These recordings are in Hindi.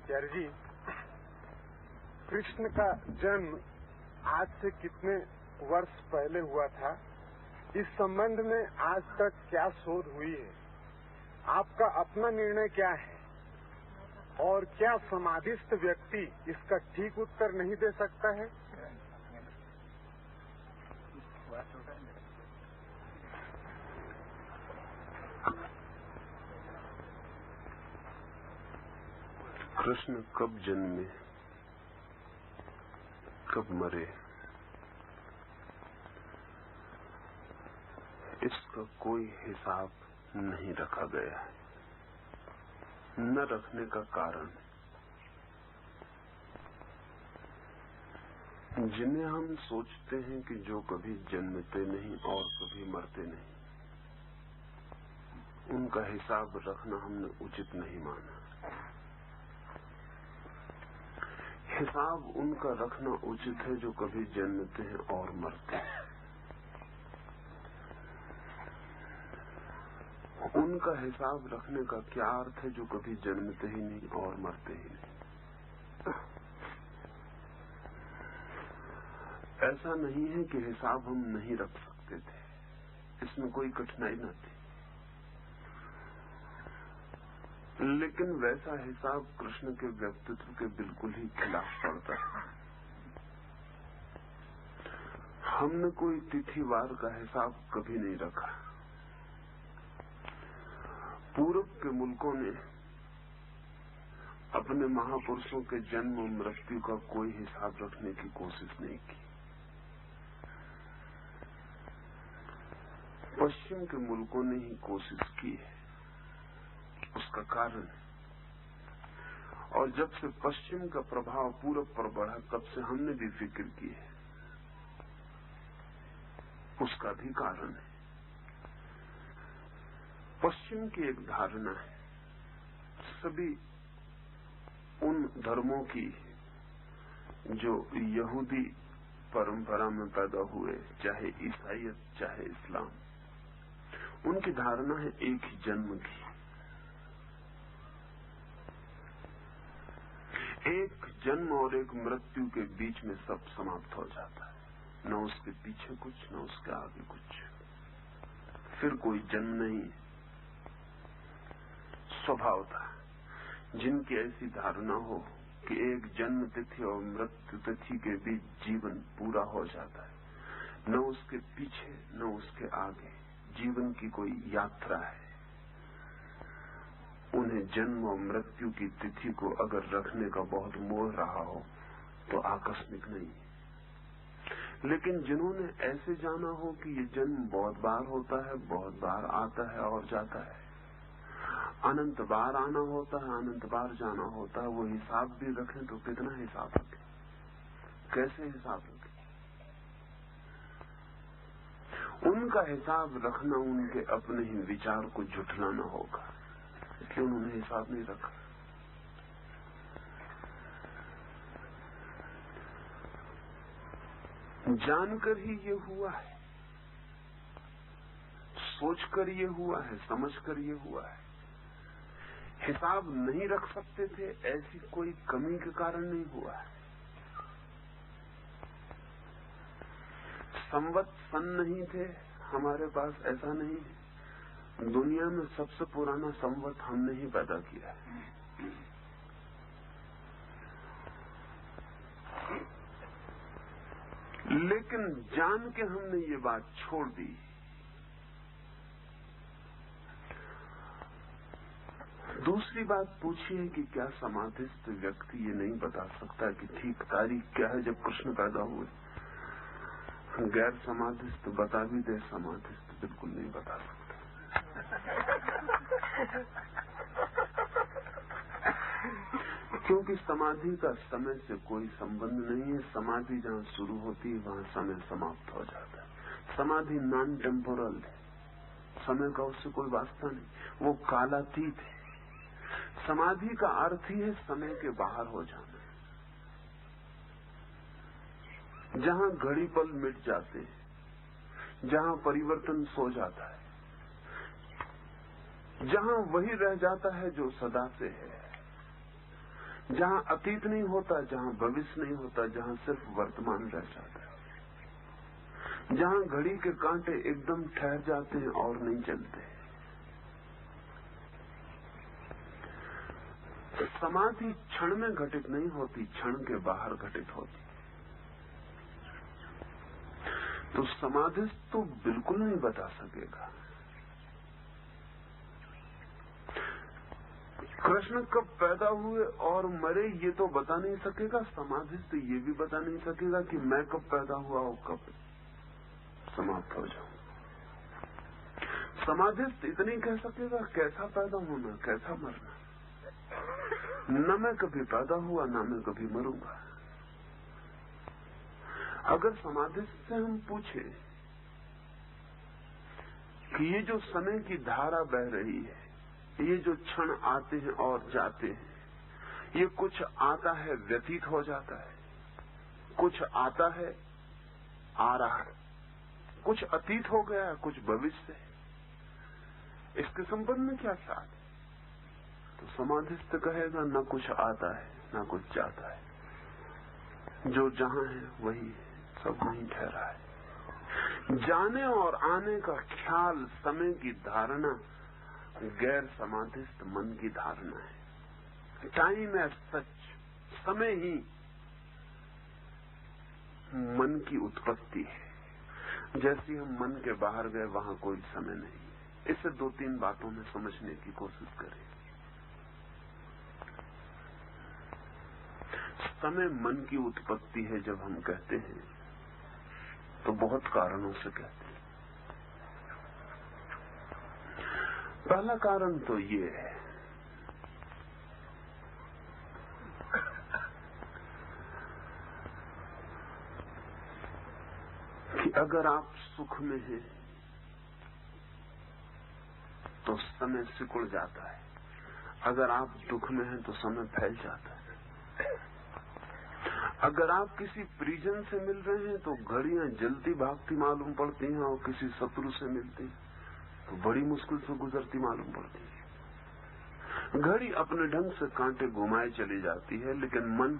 आचार्य जी, कृष्ण का जन्म आज से कितने वर्ष पहले हुआ था, इस संबंध में आज तक क्या शोध हुई है? आपका अपना निर्णय क्या है? और क्या समाधिस्थ व्यक्ति इसका ठीक उत्तर नहीं दे सकता है? कृष्ण कब जन्मे, कब मरे, इसका कोई हिसाब नहीं रखा गया है। न रखने का कारण, जिन्हें हम सोचते हैं कि जो कभी जन्मते नहीं और कभी मरते नहीं, उनका हिसाब रखना हमने उचित नहीं माना। हिसाब उनका रखना उचित है जो कभी जन्मते हैं और मरते हैं। उनका हिसाब रखने का क्या अर्थ है जो कभी जन्मते ही नहीं और मरते ही नहीं। ऐसा नहीं है कि हिसाब हम नहीं रख सकते थे, इसमें कोई कठिनाई न थी, लेकिन वैसा हिसाब कृष्ण के व्यक्तित्व के बिल्कुल ही खिलाफ पड़ता है। हमने कोई तिथिवार का हिसाब कभी नहीं रखा। पूर्व के मुल्कों ने अपने महापुरुषों के जन्म और मृत्यु का कोई हिसाब रखने की कोशिश नहीं की। पश्चिम के मुल्कों ने ही कोशिश की है। उसका कारण, और जब से पश्चिम का प्रभाव पूरब पर बढ़ा तब से हमने भी फिक्र की है, उसका भी कारण है। पश्चिम की एक धारणा है, सभी उन धर्मों की जो यहूदी परंपरा में पैदा हुए, चाहे ईसाईयत चाहे इस्लाम, उनकी धारणा है एक ही जन्म की। एक जन्म और एक मृत्यु के बीच में सब समाप्त हो जाता है, न उसके पीछे कुछ, न उसके आगे कुछ, फिर कोई जन्म नहीं। स्वभाव था जिनकी ऐसी धारणा हो कि एक जन्म तिथि और मृत्यु तिथि के बीच जीवन पूरा हो जाता है, न उसके पीछे न उसके आगे जीवन की कोई यात्रा है, उन्हें जन्म और मृत्यु की तिथि को अगर रखने का बहुत मोह रहा हो तो आकस्मिक नहीं। लेकिन जिन्होंने ऐसे जाना हो कि ये जन्म बहुत बार होता है, बहुत बार आता है और जाता है, अनंत बार आना होता है, अनंत बार जाना होता है, वो हिसाब भी रखें तो कितना हिसाब रखें, कैसे हिसाब रखें? उनका हिसाब रखना उनके अपने ही विचार को झुठलाना होगा, इसलिए उन्होंने हिसाब नहीं रखा। जानकर ही ये हुआ है, सोचकर ये हुआ है, समझकर ये हुआ है। हिसाब नहीं रख सकते थे ऐसी कोई कमी के कारण नहीं हुआ है। संवत सन नहीं थे हमारे पास, ऐसा नहीं है। दुनिया में सबसे पुराना संवत हमने ही पैदा किया है। लेकिन जान के हमने ये बात छोड़ दी। दूसरी बात पूछी है कि क्या समाधिस्थ व्यक्ति ये नहीं बता सकता कि ठीक तारीख क्या है जब कृष्ण पैदा हुए? गैर समाधिस्थ बता भी दे, समाधिस्थ बिल्कुल नहीं बता सकता। क्योंकि समाधि का समय से कोई संबंध नहीं है। समाधि जहाँ शुरू होती है वहाँ समय समाप्त हो जाता है। समाधि नॉन टेम्पोरल है, समय का उससे कोई वास्ता नहीं, वो कालातीत है। समाधि का अर्थ ही है समय के बाहर हो जाना, जहाँ घड़ी पल मिट जाते हैं, जहाँ परिवर्तन सो जाता है, जहाँ वही रह जाता है जो सदा से है, जहां अतीत नहीं होता, जहां भविष्य नहीं होता, जहां सिर्फ वर्तमान रह जाता है, जहां घड़ी के कांटे एकदम ठहर जाते हैं और नहीं चलते। समाधि क्षण में घटित नहीं होती, क्षण के बाहर घटित होती। तो समाधि तो बिल्कुल नहीं बता सकेगा कृष्ण कब पैदा हुए और मरे, ये तो बता नहीं सकेगा। समाधि तो ये भी बता नहीं सकेगा कि मैं कब पैदा हुआ और कब समाप्त हो जाऊं। समाधि इतनी कह सकेगा कैसा पैदा होना, कैसा मरना। न मैं कभी पैदा हुआ, न मैं कभी मरूंगा। अगर समाधि से हम पूछे कि ये जो समय की धारा बह रही है, ये जो क्षण आते हैं और जाते हैं, ये कुछ आता है व्यतीत हो जाता है, कुछ आता है आ रहा है, कुछ अतीत हो गया है, कुछ भविष्य है, इसके संबंध में क्या साथ है? तो समाधिस्थ कहेगा न कुछ आता है न कुछ जाता है, जो जहां है वही सब वहीं ठहरा है। जाने और आने का ख्याल, समय की धारणा गैर समाधिस्थ मन की धारणा है। टाइम एज सच, समय ही मन की उत्पत्ति है। जैसे हम मन के बाहर गए वहां कोई समय नहीं। इसे 2-3 बातों में समझने की कोशिश करें। समय मन की उत्पत्ति है जब हम कहते हैं तो बहुत कारणों से कहते हैं। पहला कारण तो ये है कि अगर आप सुख में हैं तो समय सिकुड़ जाता है, अगर आप दुख में हैं तो समय फैल जाता है। अगर आप किसी परिजन से मिल रहे हैं तो घड़ियां जल्दी भागती मालूम पड़ती हैं और किसी शत्रु से मिलती तो बड़ी मुश्किल से गुजरती मालूम पड़ती है। घड़ी अपने ढंग से कांटे घुमाए चली जाती है, लेकिन मन,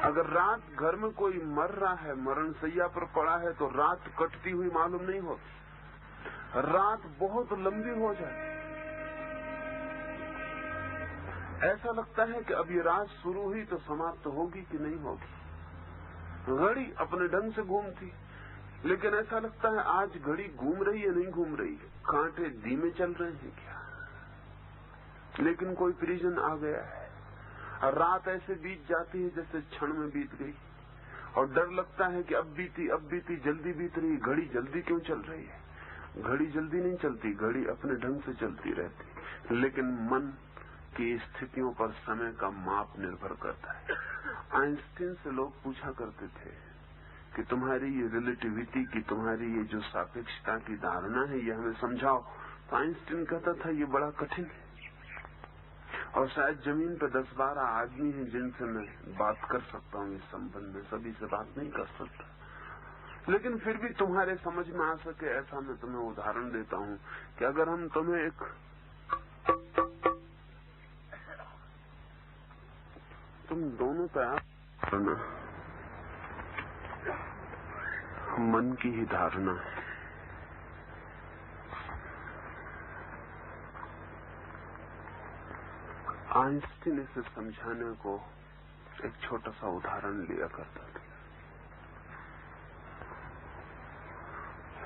अगर रात घर में कोई मर रहा है, मरणशैया पर पड़ा है, तो रात कटती हुई मालूम नहीं होती। रात बहुत लंबी हो जाती, ऐसा लगता है कि अब ये रात शुरू हुई तो समाप्त होगी कि नहीं होगी। घड़ी अपने ढंग से घूमती, लेकिन ऐसा लगता है आज घड़ी घूम रही है नहीं घूम रही, कांटे धीमे चल रहे हैं क्या। लेकिन कोई परिजन आ गया है, रात ऐसे बीत जाती है जैसे क्षण में बीत गई, और डर लगता है कि अब बीती जल्दी बीत रही। घड़ी जल्दी क्यों चल रही है? घड़ी जल्दी नहीं चलती, घड़ी अपने ढंग से चलती रहती, लेकिन मन की स्थितियों पर समय का माप निर्भर करता है। आइंस्टीन से लोग पूछा करते थे कि तुम्हारी ये रिलेटिविटी की, तुम्हारी ये जो सापेक्षता की धारणा है, ये हमें समझाओ। तो आइंस्टीन कहता था ये बड़ा कठिन है, और शायद जमीन पर 10-12 आदमी हैं जिनसे मैं बात कर सकता हूँ इस संबंध में, सभी से बात नहीं कर सकता। लेकिन फिर भी तुम्हारे समझ में आ सके ऐसा मैं तुम्हें उदाहरण देता हूँ कि अगर हम तुम्हें एक तुम दोनों तैयार करना, मन की ही धारणा है। आइंस्टीन इसे समझाने को एक छोटा सा उदाहरण लिया करता था।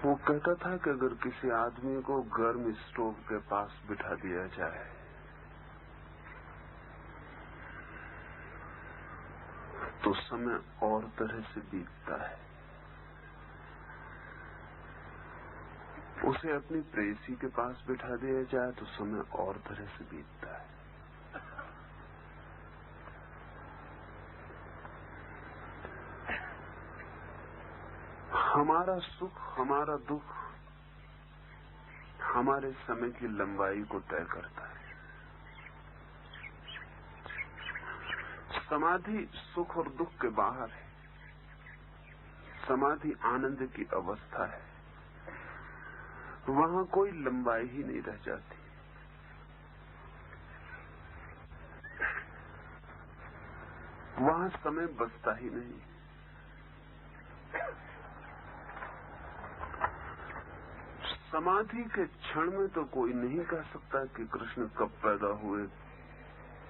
वो कहता था कि अगर किसी आदमी को गर्म स्टोव के पास बिठा दिया जाए तो समय और तरह से बीतता है। उसे अपनी प्रेयसी के पास बिठा दिया जाए तो समय और तरह से बीतता है। हमारा सुख, हमारा दुख हमारे समय की लंबाई को तय करता है। समाधि सुख और दुख के बाहर है। समाधि आनंद की अवस्था है, वहां कोई लंबाई ही नहीं रह जाती। वहां समय बचता ही नहीं। समाधि के क्षण में तो कोई नहीं कह सकता कि कृष्ण कब पैदा हुए,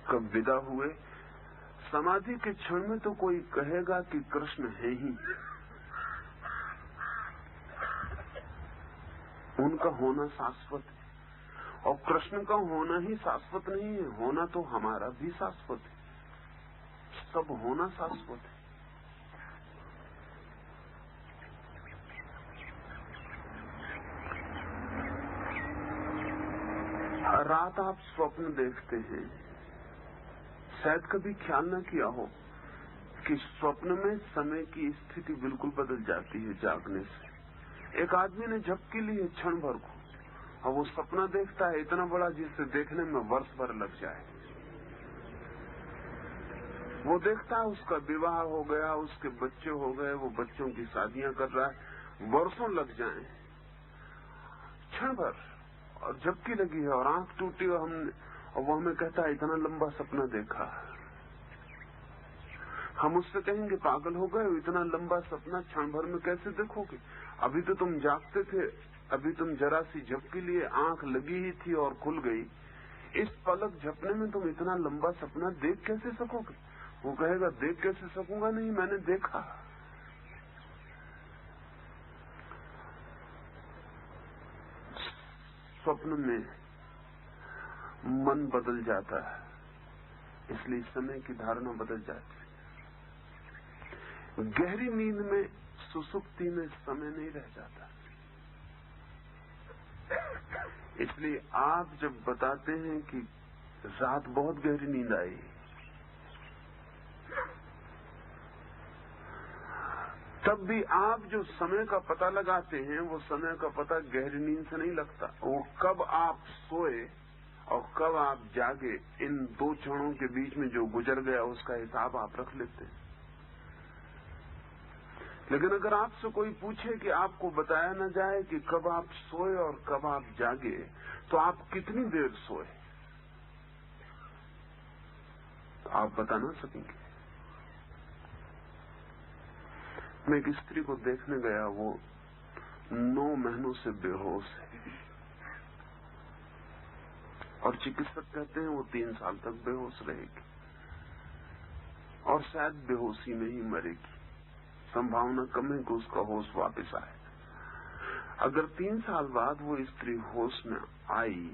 कब विदा हुए। समाधि के क्षण में तो कोई कहेगा कि कृष्ण है ही। उनका होना शाश्वत है, और कृष्ण का होना ही शाश्वत नहीं है, होना तो हमारा भी शाश्वत है। सब होना शाश्वत है। रात आप स्वप्न देखते हैं, शायद कभी ख्याल न किया हो कि स्वप्न में समय की स्थिति बिल्कुल बदल जाती है जागने से। एक आदमी ने झपकी ली है क्षण भर को, और वो सपना देखता है इतना बड़ा जिसे देखने में वर्ष भर लग जाए। वो देखता है उसका विवाह हो गया, उसके बच्चे हो गए, वो बच्चों की शादियां कर रहा है, वर्षों लग जाएं, क्षण भर, और झपकी लगी है और आंख टूटी, और वो हमें कहता है इतना लंबा सपना देखा। हम उससे कहेंगे पागल हो गए, इतना लंबा सपना क्षण भर में कैसे देखोगे? अभी तो तुम जागते थे, अभी तुम जरा सी झपकी लिए, आंख लगी ही थी और खुल गई। इस पलक झपने में तुम इतना लंबा सपना देख कैसे सकोगे? वो कहेगा देख कैसे सकूंगा, नहीं मैंने देखा। स्वप्न में मन बदल जाता है, इसलिए समय की धारणा बदल जाती है। गहरी नींद में, सुसुप्ति में समय नहीं रह जाता। इसलिए आप जब बताते हैं कि रात बहुत गहरी नींद आई, तब भी आप जो समय का पता लगाते हैं, वो समय का पता गहरी नींद से नहीं लगता। वो कब आप सोए और कब आप जागे, इन दो क्षणों के बीच में जो गुजर गया उसका हिसाब आप रख लेते हैं। लेकिन अगर आपसे कोई पूछे कि आपको बताया न जाए कि कब आप सोए और कब आप जागे, तो आप कितनी देर सोए, तो आप बता ना सकेंगे। मैं एक स्त्री को देखने गया, वो 9 महीनों से बेहोश है, और चिकित्सक कहते हैं वो 3 साल तक बेहोश रहेगी, और शायद बेहोशी में ही मरेगी। संभावना कम है कि उसका होश वापस आए। अगर 3 साल बाद वो स्त्री होश में आई,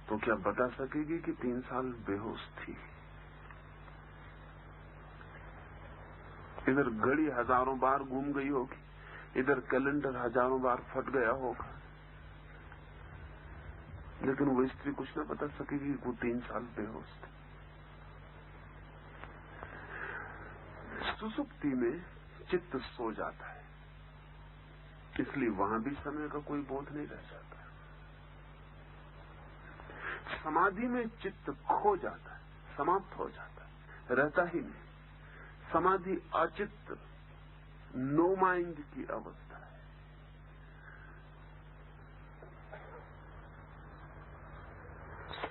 तो क्या बता सकेगी कि 3 साल बेहोश थी? इधर घड़ी हजारों बार घूम गई होगी, इधर कैलेंडर हजारों बार फट गया होगा, लेकिन वो स्त्री कुछ न बता सकेगी कि वो 3 साल बेहोश थी। सुसुप्ति में चित्त सो जाता है, इसलिए वहां भी समय का कोई बोध नहीं रह जाता। समाधि में चित्त खो जाता है, समाप्त हो जाता है, रहता ही नहीं। समाधि अचित्त, नो माइंड की अवस्था है।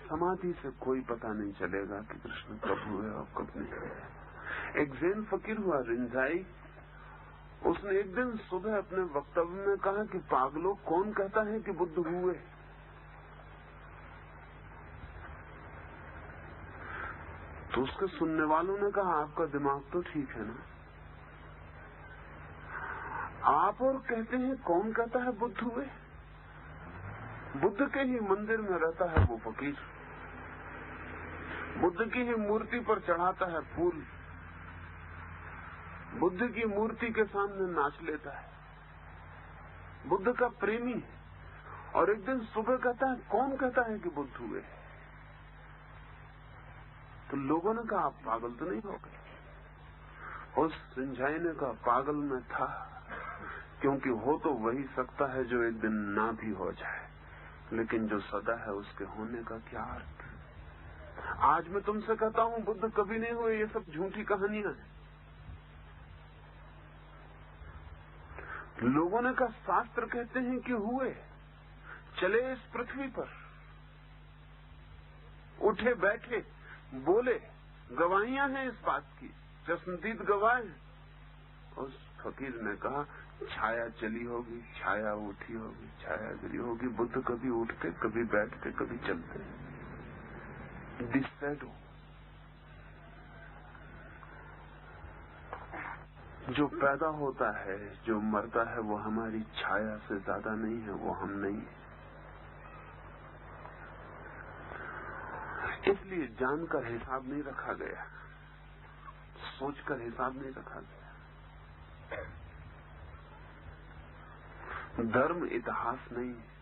समाधि से कोई पता नहीं चलेगा कि कृष्ण कब हुए और कब नहीं हुए। एक जैन फकीर हुआ रिंझाई, उसने एक दिन सुबह अपने वक्तव्य में कहा कि पागलों, कौन कहता है कि बुद्ध हुए? तो उसके सुनने वालों ने कहा आपका दिमाग तो ठीक है ना, आप और कहते हैं कौन कहता है बुद्ध हुए? बुद्ध के ही मंदिर में रहता है वो फकीर, बुद्ध की ही मूर्ति पर चढ़ाता है फूल, बुद्ध की मूर्ति के सामने नाच लेता है, बुद्ध का प्रेमी है, और एक दिन सुबह कहता है कौन कहता है कि बुद्ध हुए? तो लोगों ने कहा आप पागल तो नहीं हो गए? उस रिंझाई ने कहा पागल में था, क्योंकि हो तो वही सकता है जो एक दिन ना भी हो जाए, लेकिन जो सदा है उसके होने का क्या अर्थ? आज मैं तुमसे कहता हूं बुद्ध कभी नहीं हुए, ये सब झूठी कहानियां हैं। लोगों ने कहा शास्त्र कहते हैं कि हुए, चले इस पृथ्वी पर, उठे बैठे, बोले, गवाहियां हैं इस बात की, चश्मदीद गवाए। उस फकीर ने कहा, छाया चली होगी, छाया उठी होगी, छाया गिरी होगी। बुद्ध कभी उठते, कभी बैठते, कभी चलते। दिस शैडो, जो पैदा होता है, जो मरता है, वो हमारी छाया से ज्यादा नहीं है, वो हम नहीं है। इसलिए जानकर हिसाब नहीं रखा गया, सोचकर हिसाब नहीं रखा गया। धर्म इतिहास नहीं है।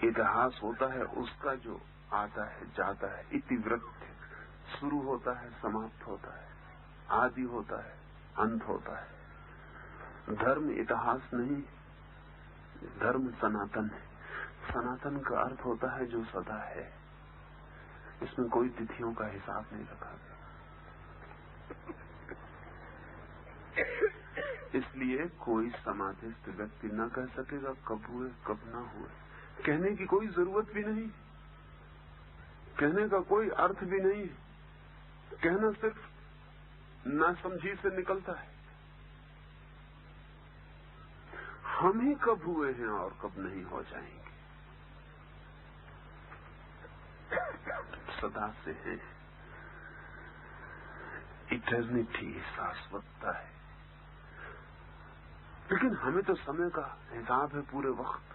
इतिहास होता है उसका जो आता है जाता है, इतिवृत्त, शुरू होता है, समाप्त होता है, आदि होता है, अंत होता है। धर्म इतिहास नहीं, धर्म सनातन है। सनातन का अर्थ होता है जो सदा है। इसमें कोई तिथियों का हिसाब नहीं रखा गया। इसलिए कोई समाधिस्थ व्यक्ति न कह सकेगा कब हुए कब ना हुए। कहने की कोई जरूरत भी नहीं, कहने का कोई अर्थ भी नहीं। कहना सिर्फ नासमझी से निकलता है। हम ही कब हुए हैं और कब नहीं हो जाएंगे, सदा से है। इटर्निटी शाश्वतता है। लेकिन हमें तो समय का हिसाब है पूरे वक्त।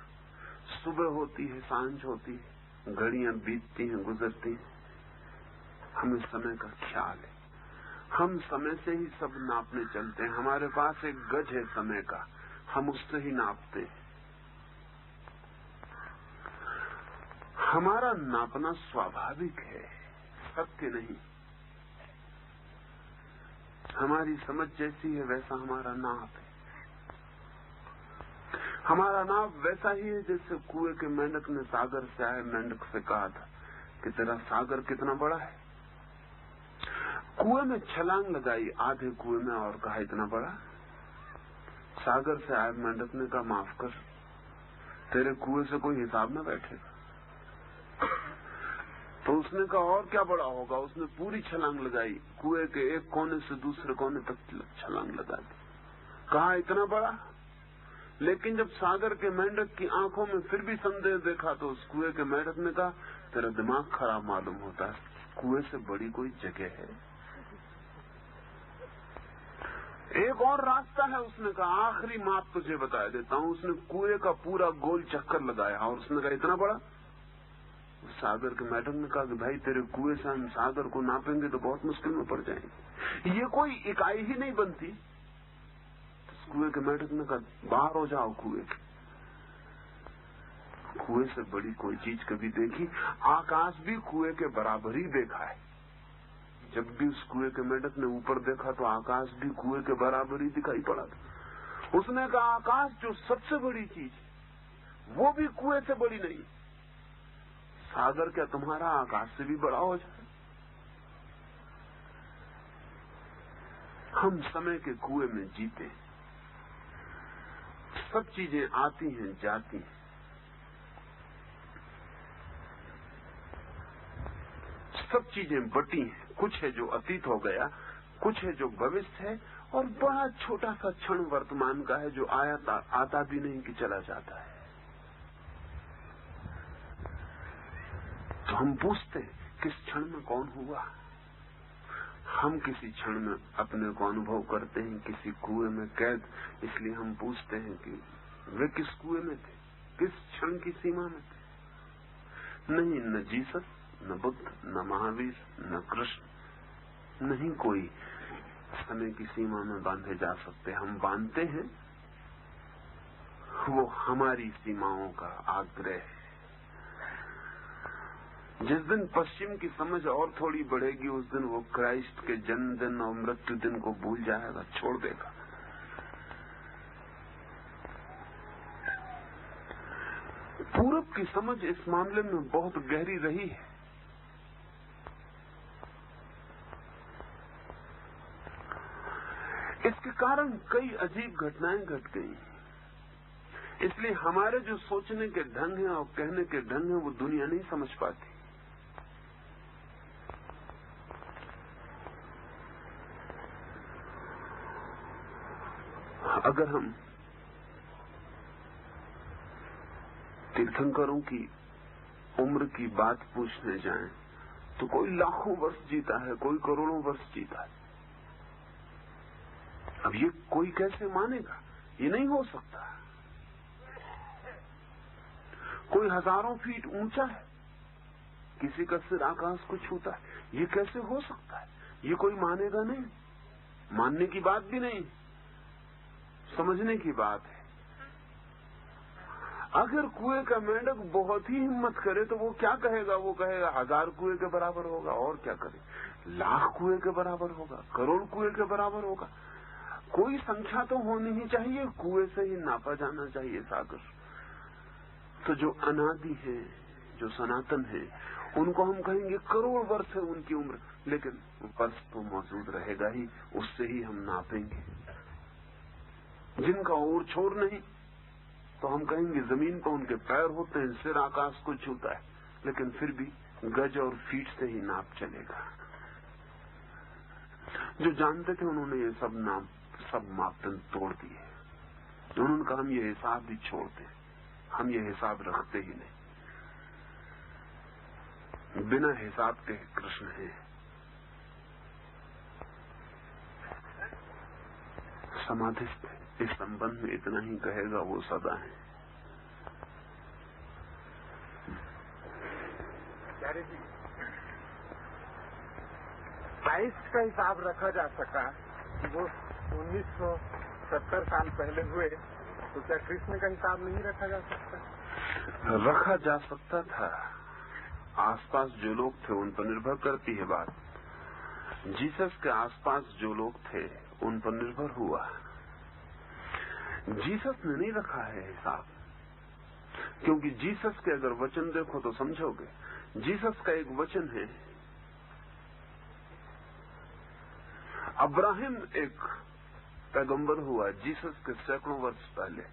सुबह होती है, सांझ होती है, घड़ियां बीतती हैं, गुजरती हैं। हमें समय का ख्याल है। हम समय से ही सब नापने चलते हैं। हमारे पास एक गज है समय का, हम उससे ही नापते हैं। हमारा नापना स्वाभाविक है, सत्य नहीं। हमारी समझ जैसी है वैसा हमारा नाप है। हमारा नाप वैसा ही है जैसे कुएं के मेंढक ने सागर से आए मेंढक से कहा था कि तेरा सागर कितना बड़ा है। कुएं में छलांग लगाई आधे कुएं में और कहा इतना बड़ा। सागर से आए मेंढक ने कहा माफ कर, तेरे कुएं से कोई हिसाब न बैठेगा। तो उसने कहा और क्या बड़ा होगा। उसने पूरी छलांग लगाई, कुएं के एक कोने से दूसरे कोने तक छलांग लगा दी। कहा इतना बड़ा। लेकिन जब सागर के मेंढक की आंखों में फिर भी संदेह देखा तो उस कुएं के मेंढक ने कहा तेरा दिमाग खराब मालूम होता है, कुएं से बड़ी कोई जगह है। एक और रास्ता है। उसने कहा आखिरी माप तुझे बता देता हूं। उसने कुएं का पूरा गोल चक्कर लगाया और उसने कहा इतना बड़ा। सागर के मेंढक ने कहा कि भाई तेरे कुएं से हम सागर को नापेंगे तो बहुत मुश्किल में पड़ जाएंगे, ये कोई इकाई ही नहीं बनती। तो कुएं के मेंढक ने कहा बाहर हो जाओ कुएं। कुएं से बड़ी कोई चीज कभी देखी? आकाश भी कुएं के बराबर ही देखा है। जब भी उस कुएं के मेंढक ने ऊपर देखा तो आकाश भी कुएं के बराबर ही दिखाई पड़ा था। उसने कहा आकाश जो सबसे बड़ी चीज वो भी कुएं से बड़ी नहीं। सागर क्या तुम्हारा आकाश से भी बड़ा हो जाए? हम समय के कुएं में जीते। सब चीजें आती हैं जाती हैं। सब चीजें बटी हैं। कुछ है जो अतीत हो गया, कुछ है जो भविष्य है, और बड़ा छोटा सा क्षण वर्तमान का है जो आता भी नहीं कि चला जाता है। तो हम पूछते हैं किस क्षण में कौन हुआ। हम किसी क्षण में अपने को अनुभव करते हैं किसी कुएं में कैद। इसलिए हम पूछते हैं कि वे किस कुएं में थे, किस क्षण की सीमा में थे। नहीं, न जीसस, न बुद्ध, न महावीर, न कृष्ण, नहीं कोई समय की सीमा में बांधे जा सकते। हम बांधते हैं वो हमारी सीमाओं का आग्रह है। जिस दिन पश्चिम की समझ और थोड़ी बढ़ेगी उस दिन वो क्राइस्ट के जन्मदिन और मृत्यु दिन को भूल जाएगा, छोड़ देगा। पूरब की समझ इस मामले में बहुत गहरी रही है। इसके कारण कई अजीब घटनाएं घट गई। इसलिए हमारे जो सोचने के ढंग हैं और कहने के ढंग हैं वो दुनिया नहीं समझ पाती। अगर हम तीर्थंकरों की उम्र की बात पूछने जाएं तो कोई लाखों वर्ष जीता है, कोई करोड़ों वर्ष जीता है। अब ये कोई कैसे मानेगा? ये नहीं हो सकता। कोई हजारों फीट ऊंचा है, किसी का सिर आकाश को छूता है, ये कैसे हो सकता है? ये कोई मानेगा नहीं। मानने की बात भी नहीं, समझने की बात है। अगर कुएं का मेंढक बहुत ही हिम्मत करे तो वो क्या कहेगा? वो कहेगा 1000 कुएं के बराबर होगा। और क्या करे? लाख कुएं के बराबर होगा, करोड़ कुएं के बराबर होगा। कोई संख्या तो होनी ही चाहिए, कुएं से ही नापा जाना चाहिए सागर। तो जो अनादि है, जो सनातन है, उनको हम कहेंगे करोड़ वर्ष है उनकी उम्र, लेकिन वर्ष तो मौजूद रहेगा ही, उससे ही हम नापेंगे। जिनका ओर छोर नहीं तो हम कहेंगे जमीन पर उनके पैर होते हैं, सिर आकाश को छूता है, लेकिन फिर भी गज और फीट से ही नाप चलेगा। जो जानते थे उन्होंने ये सब मापदंड तोड़ दिए। उन्होंने कहा हम ये हिसाब भी छोड़ते, हम ये हिसाब रखते ही नहीं। बिना हिसाब के कृष्ण है। समाधिस्थ इस संबंध में इतना ही कहेगा, वो सदा है। क्राइस्ट का हिसाब रखा जा सका कि वो 1970 साल पहले हुए, तो क्या कृष्ण का हिसाब नहीं रखा जा सकता? रखा जा सकता था। आसपास जो लोग थे उन पर निर्भर करती है बात। जीसस के आसपास जो लोग थे उन पर निर्भर हुआ। जीसस ने नहीं रखा है हिसाब, क्योंकि जीसस के अगर वचन देखो तो समझोगे। जीसस का एक वचन है, अब्राहम एक पैगंबर हुआ जीसस के सैकड़ों वर्ष पहले।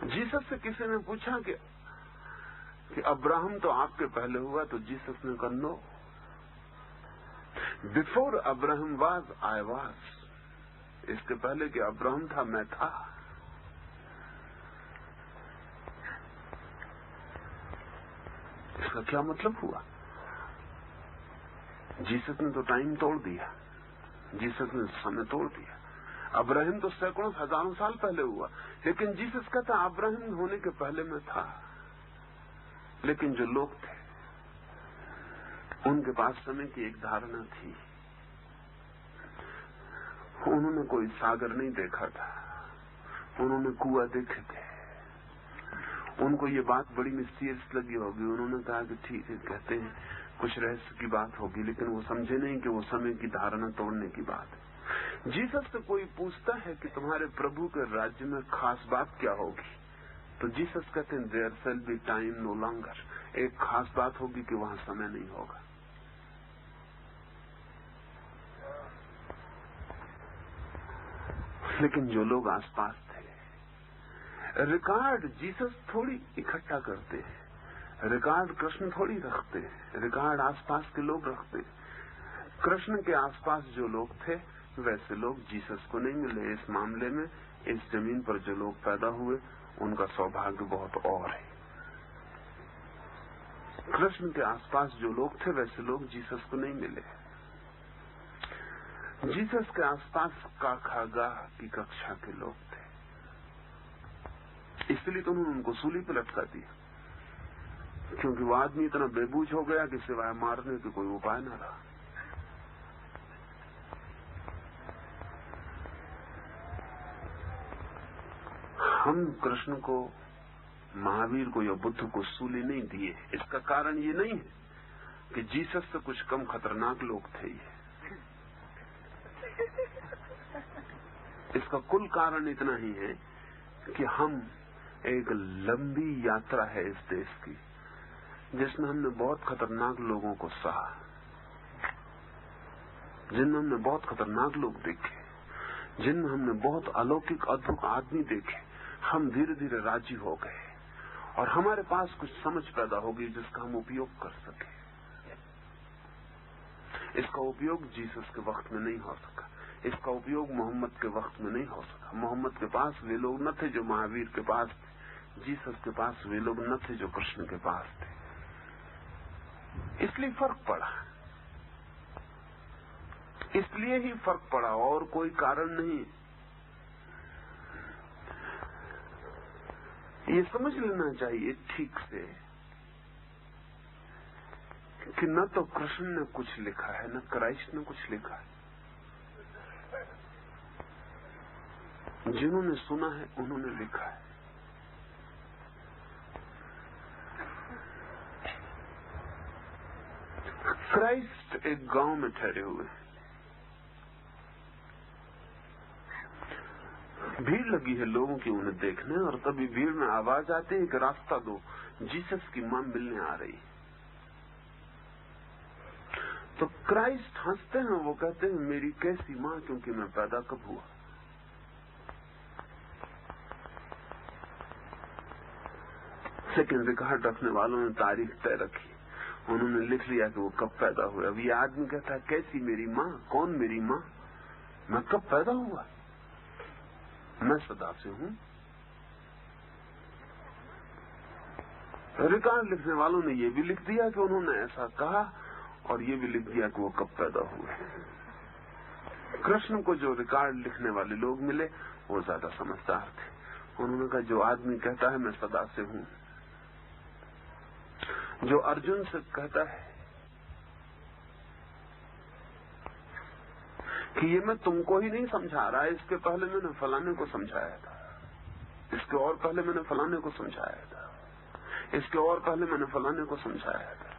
जीसस से किसी ने पूछा कि अब्राहम तो आपके पहले हुआ, तो जीसस ने कहा no, before Abraham was I was. इसके पहले कि अब्राहम था मैं था। इसका क्या मतलब हुआ? जीसस ने तो टाइम तोड़ दिया, जीसस ने समय तोड़ दिया। अब्राहम तो सैकड़ों हजारों साल पहले हुआ, लेकिन जीसस कहता अब्राहम होने के पहले मैं था। लेकिन जो लोग थे उनके पास समय की एक धारणा थी। उन्होंने कोई सागर नहीं देखा था, उन्होंने कुआं देखे थे। उनको ये बात बड़ी मिस्टीरियस लगी होगी। उन्होंने कहा कि ठीक है, कहते हैं कुछ रहस्य की बात होगी, लेकिन वो समझे नहीं कि वो समय की धारणा तोड़ने की बात है। जीसस से कोई पूछता है कि तुम्हारे प्रभु के राज्य में खास बात क्या होगी, तो जीसस कहते हैं there shall be time no longer. एक खास बात होगी कि वहां समय नहीं होगा। लेकिन जो लोग आसपास थे, रिकॉर्ड जीसस थोड़ी इकट्ठा करते हैं, रिकॉर्ड कृष्ण थोड़ी रखते हैं, रिकॉर्ड आसपास के लोग रखते हैं। कृष्ण के आसपास जो लोग थे वैसे लोग जीसस को नहीं मिले। इस मामले में इस जमीन पर जो लोग पैदा हुए उनका सौभाग्य बहुत और है। कृष्ण के आसपास जो लोग थे वैसे लोग जीसस को नहीं मिले। जीसस के आसपास काखागाह की कक्षा के लोग थे, इसलिए तो उन्होंने उनको सूली पर लटका दिया, क्योंकि वो आदमी इतना बेबूझ हो गया कि सिवाय मारने के कोई उपाय न रहा। हम कृष्ण को, महावीर को या बुद्ध को सूली नहीं दिए। इसका कारण ये नहीं है कि जीसस से कुछ कम खतरनाक लोग थे ये। इसका कुल कारण इतना ही है कि हम एक लंबी यात्रा है इस देश की, जिसमें हमने बहुत खतरनाक लोगों को सहा, जिनमें हमने बहुत खतरनाक लोग देखे, जिनमें हमने बहुत अलौकिक अद्भुत आदमी देखे। हम धीरे धीरे राजी हो गए और हमारे पास कुछ समझ पैदा हो गई जिसका हम उपयोग कर सके। इसका उपयोग जीसस के वक्त में नहीं हो सका, इसका उपयोग मोहम्मद के वक्त में नहीं हो सका। मोहम्मद के पास वे लोग न थे जो महावीर के पास थे, जीसस के पास वे लोग न थे जो कृष्ण के पास थे। इसलिए फर्क पड़ा, इसलिए ही फर्क पड़ा, और कोई कारण नहीं। ये समझ लेना चाहिए ठीक से कि न तो कृष्ण ने कुछ लिखा है, न क्राइस्ट ने कुछ लिखा है। जिन्होंने सुना है उन्होंने लिखा है। क्राइस्ट एक गांव में ठहरे हुए, भीड़ लगी है लोगों की उन्हें देखने, और तभी भीड़ में आवाज आती है कि रास्ता दो, जीसस की मां मिलने आ रही। तो क्राइस्ट हंसते हैं, वो कहते हैं मेरी कैसी मां, क्योंकि मैं पैदा कब हुआ। लेकिन रिकॉर्ड रखने वालों ने तारीख तय रखी, उन्होंने लिख लिया कि वो कब पैदा हुआ। अब ये आदमी कहता है कैसी मेरी मां, कौन मेरी मां, मैं कब पैदा हुआ, मैं सदा से हूं। रिकॉर्ड लिखने वालों ने ये भी लिख दिया कि उन्होंने ऐसा कहा, और ये भी लिख दिया कि वो कब पैदा हुए। कृष्ण को जो रिकॉर्ड लिखने वाले लोग मिले वो ज्यादा समझदार थे। उन्होंने कहा जो आदमी कहता है मैं सदा से हूं, जो अर्जुन से कहता है कि ये मैं तुमको ही नहीं समझा रहा, इसके पहले मैंने फलाने को समझाया था, इसके और पहले मैंने फलाने को समझाया था, इसके और पहले मैंने फलाने को समझाया था।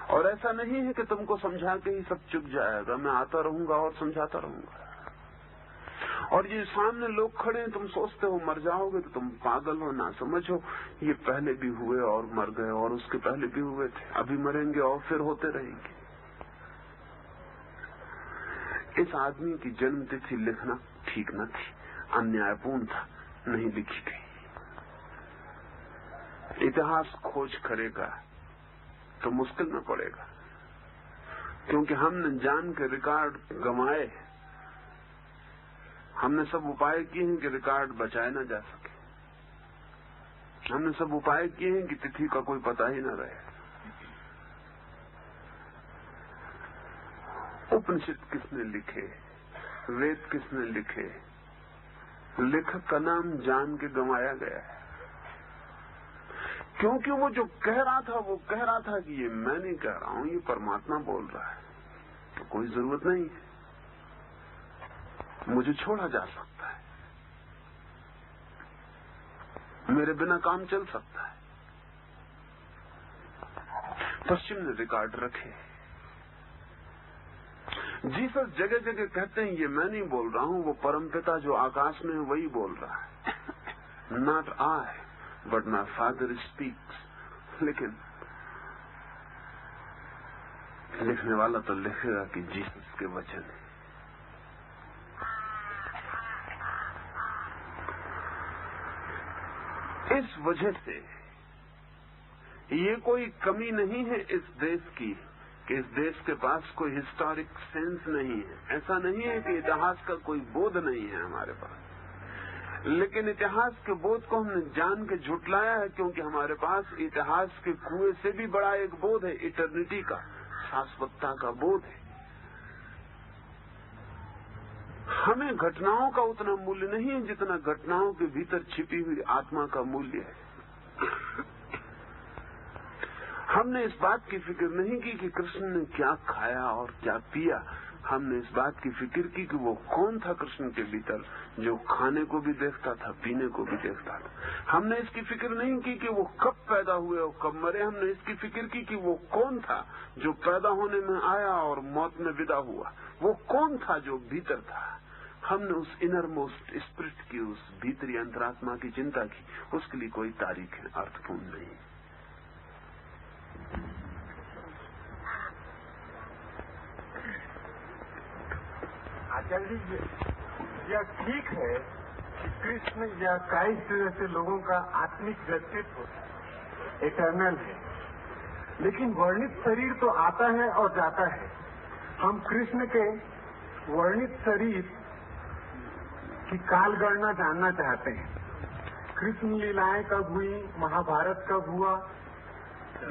और ऐसा नहीं है कि तुमको समझा के ही सब चुक जाएगा, मैं आता रहूंगा और समझाता रहूंगा। और ये सामने लोग खड़े हैं, तुम सोचते हो मर जाओगे, तो तुम पागल हो, ना समझो। ये पहले भी हुए और मर गए, और उसके पहले भी हुए थे, अभी मरेंगे और फिर होते रहेंगे। इस आदमी की जन्म तिथि लिखना ठीक न थी, अन्यायपूर्ण था, नहीं लिखी गई। इतिहास खोज करेगा तो मुश्किल में पड़ेगा, क्योंकि हमने जान के रिकॉर्ड गंवाए, हमने सब उपाय किए हैं कि रिकॉर्ड बचाए ना जा सके, हमने सब उपाय किए हैं कि तिथि का कोई पता ही न रहे। उपनिषद किसने लिखे, वेद किसने लिखे, लेखक का नाम जान के गंवाया गया है, क्योंकि वो जो कह रहा था वो कह रहा था कि ये मैं नहीं कह रहा हूं, ये परमात्मा बोल रहा है, तो कोई जरूरत नहीं है, मुझे छोड़ा जा सकता है, मेरे बिना काम चल सकता है। पश्चिम ने रिकॉर्ड रखे। जीसस जगह जगह कहते हैं ये मैं नहीं बोल रहा हूं, वो परमपिता जो आकाश में है वही बोल रहा है, not I but my father speaks. लेकिन लिखने वाला तो लिखेगा कि जीसस के वचन है। इस वजह से ये कोई कमी नहीं है इस देश की कि इस देश के पास कोई हिस्टोरिक सेंस नहीं है। ऐसा नहीं है कि इतिहास का कोई बोध नहीं है हमारे पास, लेकिन इतिहास के बोध को हमने जान के झुटलाया है, क्योंकि हमारे पास इतिहास के कुएं से भी बड़ा एक बोध है, इटर्निटी का, शाश्वतता का बोध है। हमें घटनाओं का उतना मूल्य नहीं है जितना घटनाओं के भीतर छिपी हुई आत्मा का मूल्य है। हमने इस बात की फिक्र नहीं की कि कृष्ण ने क्या खाया और क्या पिया, हमने इस बात की फिक्र की कि वो कौन था कृष्ण के भीतर जो खाने को भी देखता था, पीने को भी देखता था। हमने इसकी फिक्र नहीं की कि वो कब पैदा हुए और कब मरे, हमने इसकी फिक्र की कि वो कौन था जो पैदा होने में आया और मौत में विदा हुआ, वो कौन था जो भीतर था। हमने उस इनर मोस्ट स्पिरिट की, उस भीतरी अंतरात्मा की चिंता की। उसके लिए कोई तारीख अर्थपूर्ण नहीं। आचार्य जी, यह ठीक है कि कृष्ण या क्राइस्ट जैसे लोगों का आत्मिक व्यक्तित्व इटर्नल है, लेकिन वर्णित शरीर तो आता है और जाता है। हम कृष्ण के वर्णित शरीर की काल गणना जानना चाहते हैं। कृष्ण लीलाएं कब हुई, महाभारत कब हुआ,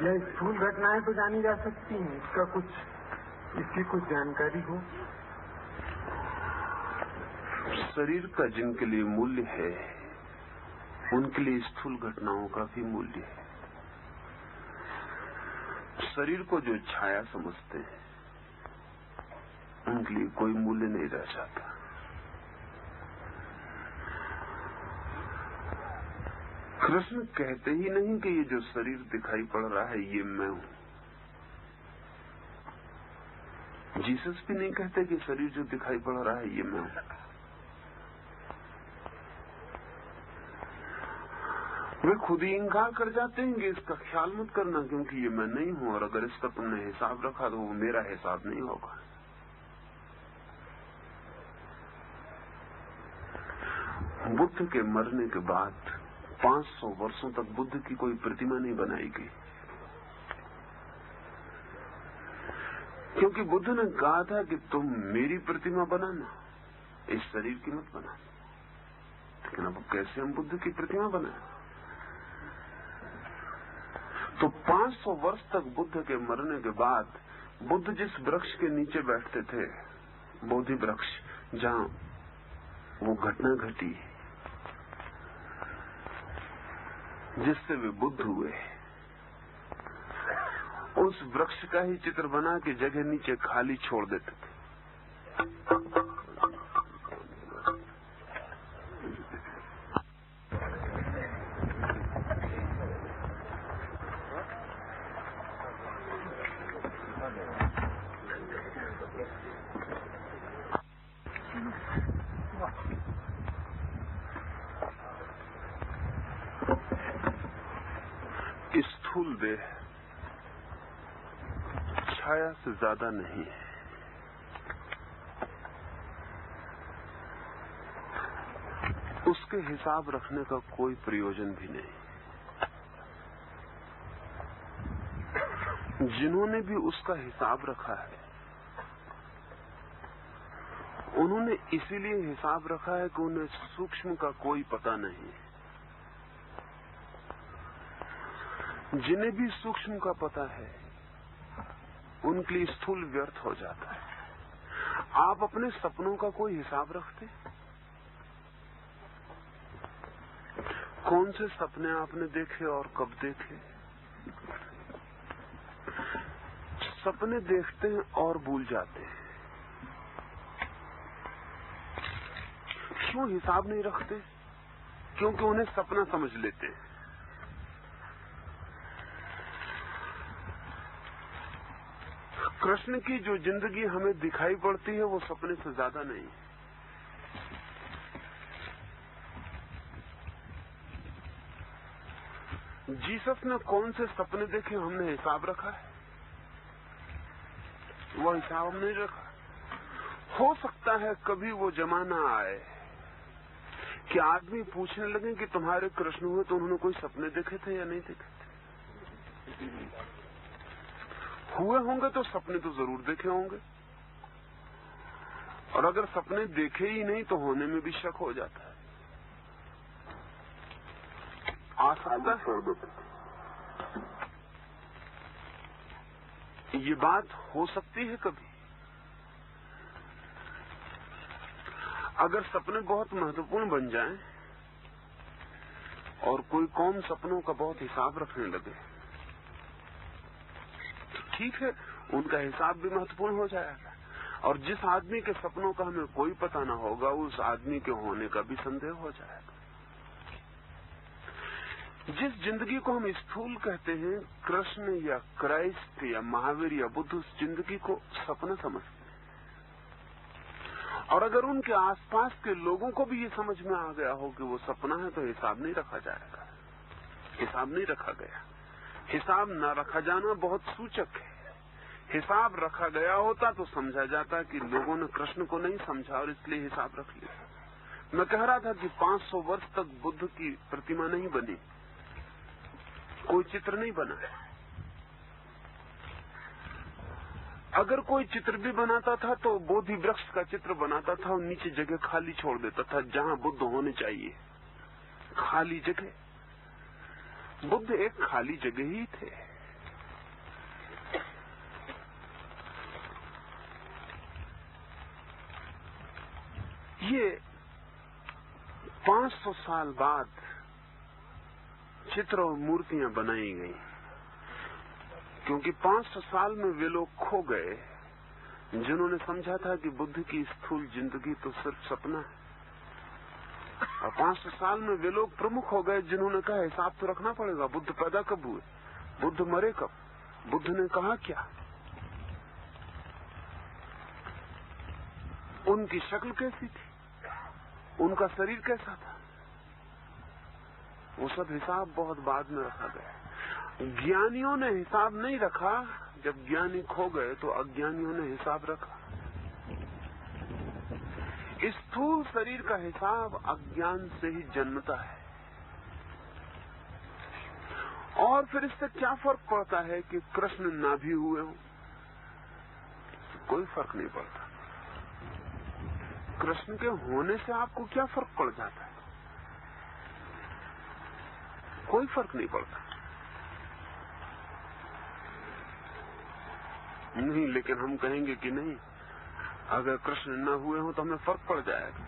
यह स्थूल घटनाएं तो जानी जा सकती हैं। इसकी कुछ जानकारी हो। शरीर का जिनके लिए मूल्य है उनके लिए स्थूल घटनाओं का भी मूल्य है। शरीर को जो छाया समझते हैं उनके लिए कोई मूल्य नहीं रह जाता। कृष्ण कहते ही नहीं कि ये जो शरीर दिखाई पड़ रहा है ये मैं हूं। जीसस भी नहीं कहते कि शरीर जो दिखाई पड़ रहा है ये मैं हूं। वे खुद ही इंकार कर जाते हैं कि इसका ख्याल मत करना क्योंकि ये मैं नहीं हूं, और अगर इसका तुमने हिसाब रखा तो वो मेरा हिसाब नहीं होगा। बुद्ध के मरने के बाद 500 वर्षों तक बुद्ध की कोई प्रतिमा नहीं बनाई गई, क्योंकि बुद्ध ने कहा था कि तुम मेरी प्रतिमा बनाना, इस शरीर की मत बनाना। लेकिन अब कैसे हम बुद्ध की प्रतिमा बनाए? तो 500 वर्ष तक बुद्ध के मरने के बाद बुद्ध जिस वृक्ष के नीचे बैठते थे, बोधि वृक्ष, जहां वो घटना घटी जिससे वे बुद्ध हुए, उस वृक्ष का ही चित्र बना के जगह नीचे खाली छोड़ देते थे। स्थूल देह छाया से ज्यादा नहीं है। उसके हिसाब रखने का कोई प्रयोजन भी नहीं। जिन्होंने भी उसका हिसाब रखा है उन्होंने इसीलिए हिसाब रखा है कि उन्हें सूक्ष्म का कोई पता नहीं। जिन्हें भी सूक्ष्म का पता है उनके लिए स्थूल व्यर्थ हो जाता है। आप अपने सपनों का कोई हिसाब रखते? कौन से सपने आपने देखे और कब देखे? सपने देखते हैं और भूल जाते हैं। क्यों हिसाब नहीं रखते? क्योंकि उन्हें सपना समझ लेते हैं। कृष्ण की जो जिंदगी हमें दिखाई पड़ती है वो सपने से ज्यादा नहीं। जीसस ने कौन से सपने देखे हमने हिसाब रखा है? वो हिसाब हम नहीं रखा। हो सकता है कभी वो जमाना आए कि आदमी पूछने लगे कि तुम्हारे कृष्ण हुए तो उन्होंने कोई सपने देखे थे या नहीं देखे थे? हुए होंगे तो सपने तो जरूर देखे होंगे, और अगर सपने देखे ही नहीं तो होने में भी शक हो जाता है। आ सकता है ये बात हो सकती है कभी। अगर सपने बहुत महत्वपूर्ण बन जाएं और कोई कौम सपनों का बहुत हिसाब रखने लगे तो ठीक है, उनका हिसाब भी महत्वपूर्ण हो जाएगा। और जिस आदमी के सपनों का हमें कोई पता ना होगा उस आदमी के होने का भी संदेह हो जाएगा। जिस जिंदगी को हम स्थूल कहते हैं, कृष्ण या क्राइस्ट या महावीर या बुद्ध उस जिंदगी को सपना समझते हैं। और अगर उनके आसपास के लोगों को भी ये समझ में आ गया हो कि वो सपना है तो हिसाब नहीं रखा जाएगा। हिसाब नहीं रखा गया। हिसाब न रखा जाना बहुत सूचक है। हिसाब रखा गया होता तो समझा जाता कि लोगों ने कृष्ण को नहीं समझा और इसलिए हिसाब रख लिया। मैं कह रहा था कि 500 वर्ष तक बुद्ध की प्रतिमा नहीं बनी, कोई चित्र नहीं बना। अगर कोई चित्र भी बनाता था तो बोधि वृक्ष का चित्र बनाता था और नीचे जगह खाली छोड़ देता था जहां बुद्ध होने चाहिए। खाली जगह। बुद्ध एक खाली जगह ही थे। ये 500 साल बाद चित्र और मूर्तियां बनाई गई, क्योंकि 500 साल में वे लोग खो गए जिन्होंने समझा था कि बुद्ध की स्थूल जिंदगी तो सिर्फ सपना है, और 500 साल में वे लोग प्रमुख हो गए जिन्होंने कहा हिसाब तो रखना पड़ेगा। बुद्ध पैदा कब हुए, बुद्ध मरे कब, बुद्ध ने कहा क्या, उनकी शक्ल कैसी थी, उनका शरीर कैसा था, वो सब हिसाब बहुत बाद में रखा गया। ज्ञानियों ने हिसाब नहीं रखा। जब ज्ञानी खो गए तो अज्ञानियों ने हिसाब रखा। स्थूल शरीर का हिसाब अज्ञान से ही जन्मता है। और फिर इससे क्या फर्क पड़ता है कि कृष्ण ना भी हुए हों? कोई फर्क नहीं पड़ता। कृष्ण के होने से आपको क्या फर्क पड़ जाता है? कोई फर्क नहीं पड़ता। नहीं, लेकिन हम कहेंगे कि नहीं, अगर कृष्ण न हुए हो तो हमें फर्क पड़ जाएगा।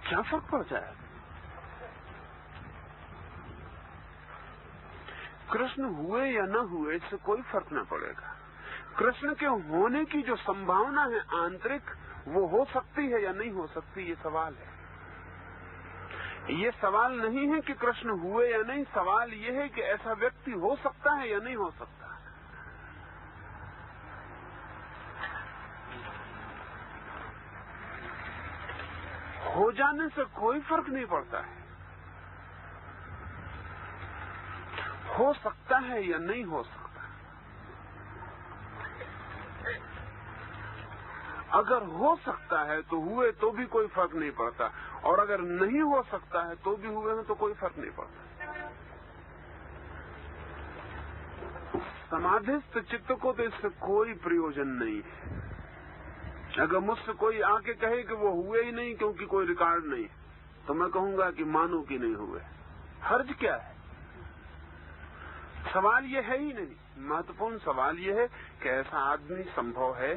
क्या फर्क पड़ जाएगा? कृष्ण हुए या न हुए इससे कोई फर्क न पड़ेगा। कृष्ण के होने की जो संभावना है आंतरिक, वो हो सकती है या नहीं हो सकती, ये सवाल है। ये सवाल नहीं है कि कृष्ण हुए या नहीं, सवाल ये है कि ऐसा व्यक्ति हो सकता है या नहीं हो सकता। हो जाने से कोई फर्क नहीं पड़ता है। हो सकता है या नहीं हो सकता। अगर हो सकता है तो हुए तो भी कोई फर्क नहीं पड़ता, और अगर नहीं हो सकता है तो भी हुए हैं तो कोई फर्क नहीं पड़ता। समाधिस्थ चित्त को तो इससे कोई प्रयोजन नहीं है। अगर मुझसे कोई आके कहे कि वो हुए ही नहीं क्योंकि कोई रिकॉर्ड नहीं, तो मैं कहूंगा कि मानो कि नहीं हुए। हर्ज क्या है? सवाल ये है ही नहीं। महत्वपूर्ण सवाल ये है कि ऐसा आदमी संभव है,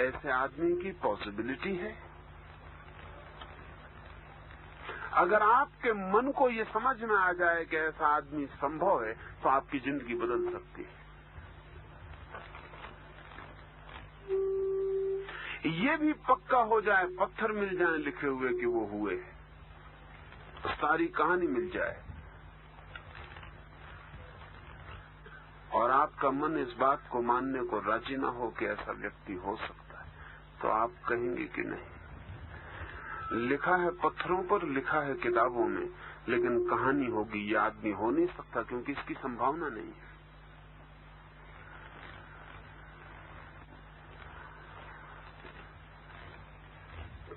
ऐसे आदमी की पॉसिबिलिटी है। अगर आपके मन को ये समझ में आ जाए कि ऐसा आदमी संभव है तो आपकी जिंदगी बदल सकती है। ये भी पक्का हो जाए, पत्थर मिल जाए लिखे हुए कि वो हुए, सारी कहानी मिल जाए, और आपका मन इस बात को मानने को राजी ना हो कि ऐसा व्यक्ति हो सकता है, तो आप कहेंगे कि नहीं। लिखा है पत्थरों पर, लिखा है किताबों में, लेकिन कहानी होगी, ये आदमी हो नहीं सकता क्योंकि इसकी संभावना नहीं है।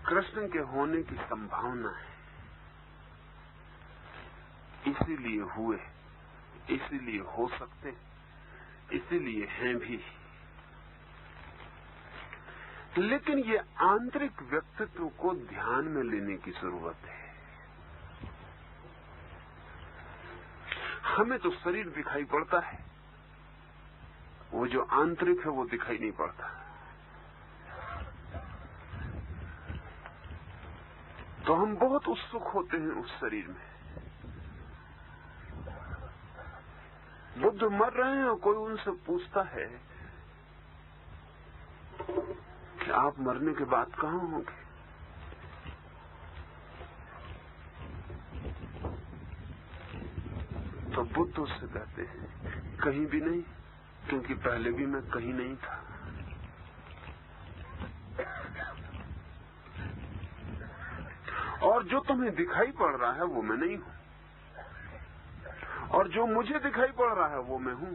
कृष्ण के होने की संभावना है, इसीलिए हुए, इसीलिए हो सकते, इसीलिए हैं भी। लेकिन ये आंतरिक व्यक्तित्व को ध्यान में लेने की जरूरत है। हमें तो शरीर दिखाई पड़ता है, वो जो आंतरिक है वो दिखाई नहीं पड़ता। तो हम बहुत उत्सुक होते हैं उस शरीर में। बुद्ध मर रहे हैं और कोई उनसे पूछता है कि आप मरने के बाद कहां होंगे? तो बुद्ध उससे कहते हैं कहीं भी नहीं, क्योंकि पहले भी मैं कहीं नहीं था। और जो तुम्हें दिखाई पड़ रहा है वो मैं नहीं हूं, और जो मुझे दिखाई पड़ रहा है वो मैं हूं।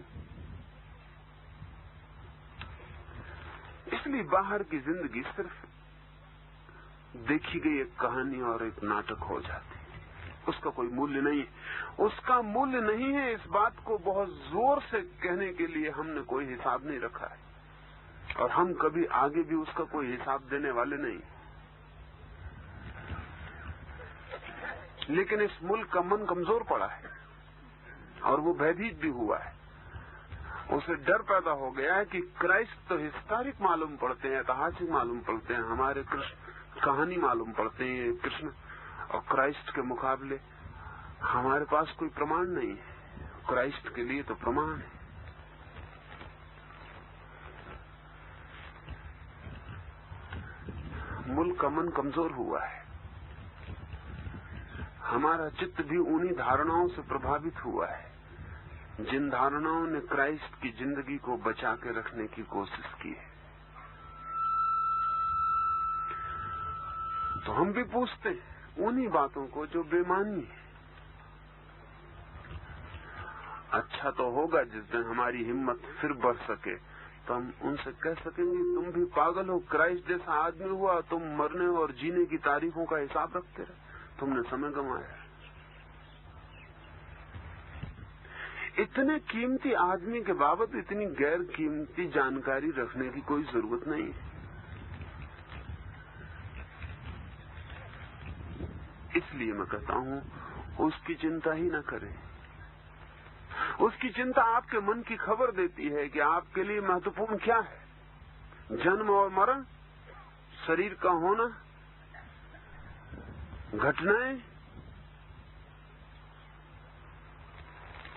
इसलिए बाहर की जिंदगी सिर्फ देखी गई एक कहानी और एक नाटक हो जाती, उसका कोई मूल्य नहीं है। उसका मूल्य नहीं है, इस बात को बहुत जोर से कहने के लिए हमने कोई हिसाब नहीं रखा है, और हम कभी आगे भी उसका कोई हिसाब देने वाले नहीं। लेकिन इस मुल्क का मन कमजोर पड़ा है और वो भयभीत भी हुआ है। उसे डर पैदा हो गया है कि क्राइस्ट तो हिस्टोरिक मालूम पड़ते हैं, ऐतिहासिक मालूम पड़ते हैं, हमारे कृष्ण कहानी मालूम पड़ते हैं कृष्ण, और क्राइस्ट के मुकाबले हमारे पास कोई प्रमाण नहीं है। क्राइस्ट के लिए तो प्रमाण है। मुल्क का मन कमजोर हुआ है। हमारा चित्त भी उन्हीं धारणाओं से प्रभावित हुआ है जिन धारणाओं ने क्राइस्ट की जिंदगी को बचा के रखने की कोशिश की है। तो हम भी पूछते हैं उन्हीं बातों को जो बेमानी है। अच्छा तो होगा जिस दिन हमारी हिम्मत फिर बढ़ सके तो हम उनसे कह सकेंगे तुम भी पागल हो, क्राइस्ट जैसा आदमी हुआ, तुम मरने और जीने की तारीखों का हिसाब रखते रहे, तुमने समय गंवाया। इतने कीमती आदमी के बाबत इतनी गैर कीमती जानकारी रखने की कोई जरूरत नहीं है। इसलिए मैं कहता हूं उसकी चिंता ही न करें। उसकी चिंता आपके मन की खबर देती है कि आपके लिए महत्वपूर्ण क्या है। जन्म और मरण, शरीर का होना, घटनाएं,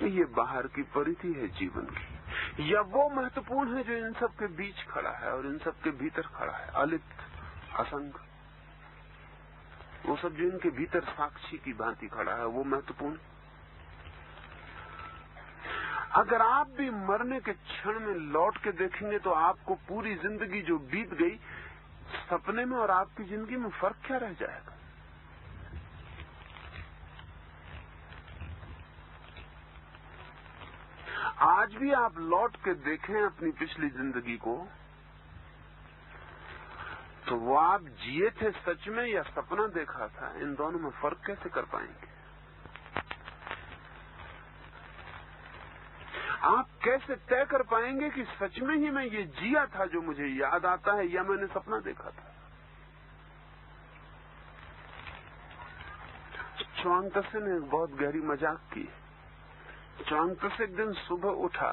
ये बाहर की परिधि है जीवन की, या वो महत्वपूर्ण है जो इन सब के बीच खड़ा है और इन सब के भीतर खड़ा है, अलिप्त, असंग। वो सब जो इनके भीतर साक्षी की भांति खड़ा है वो महत्वपूर्ण। अगर आप भी मरने के क्षण में लौट के देखेंगे तो आपको पूरी जिंदगी जो बीत गई सपने में और आपकी जिंदगी में फर्क क्या रह जाएगा। आज भी आप लौट के देखें अपनी पिछली जिंदगी को तो वो आप जिए थे सच में या सपना देखा था, इन दोनों में फर्क कैसे कर पाएंगे। आप कैसे तय कर पाएंगे कि सच में ही मैं ये जिया था जो मुझे याद आता है या मैंने सपना देखा था। च्वांग-त्से ने एक बहुत गहरी मजाक की। च्वांग-त्से एक दिन सुबह उठा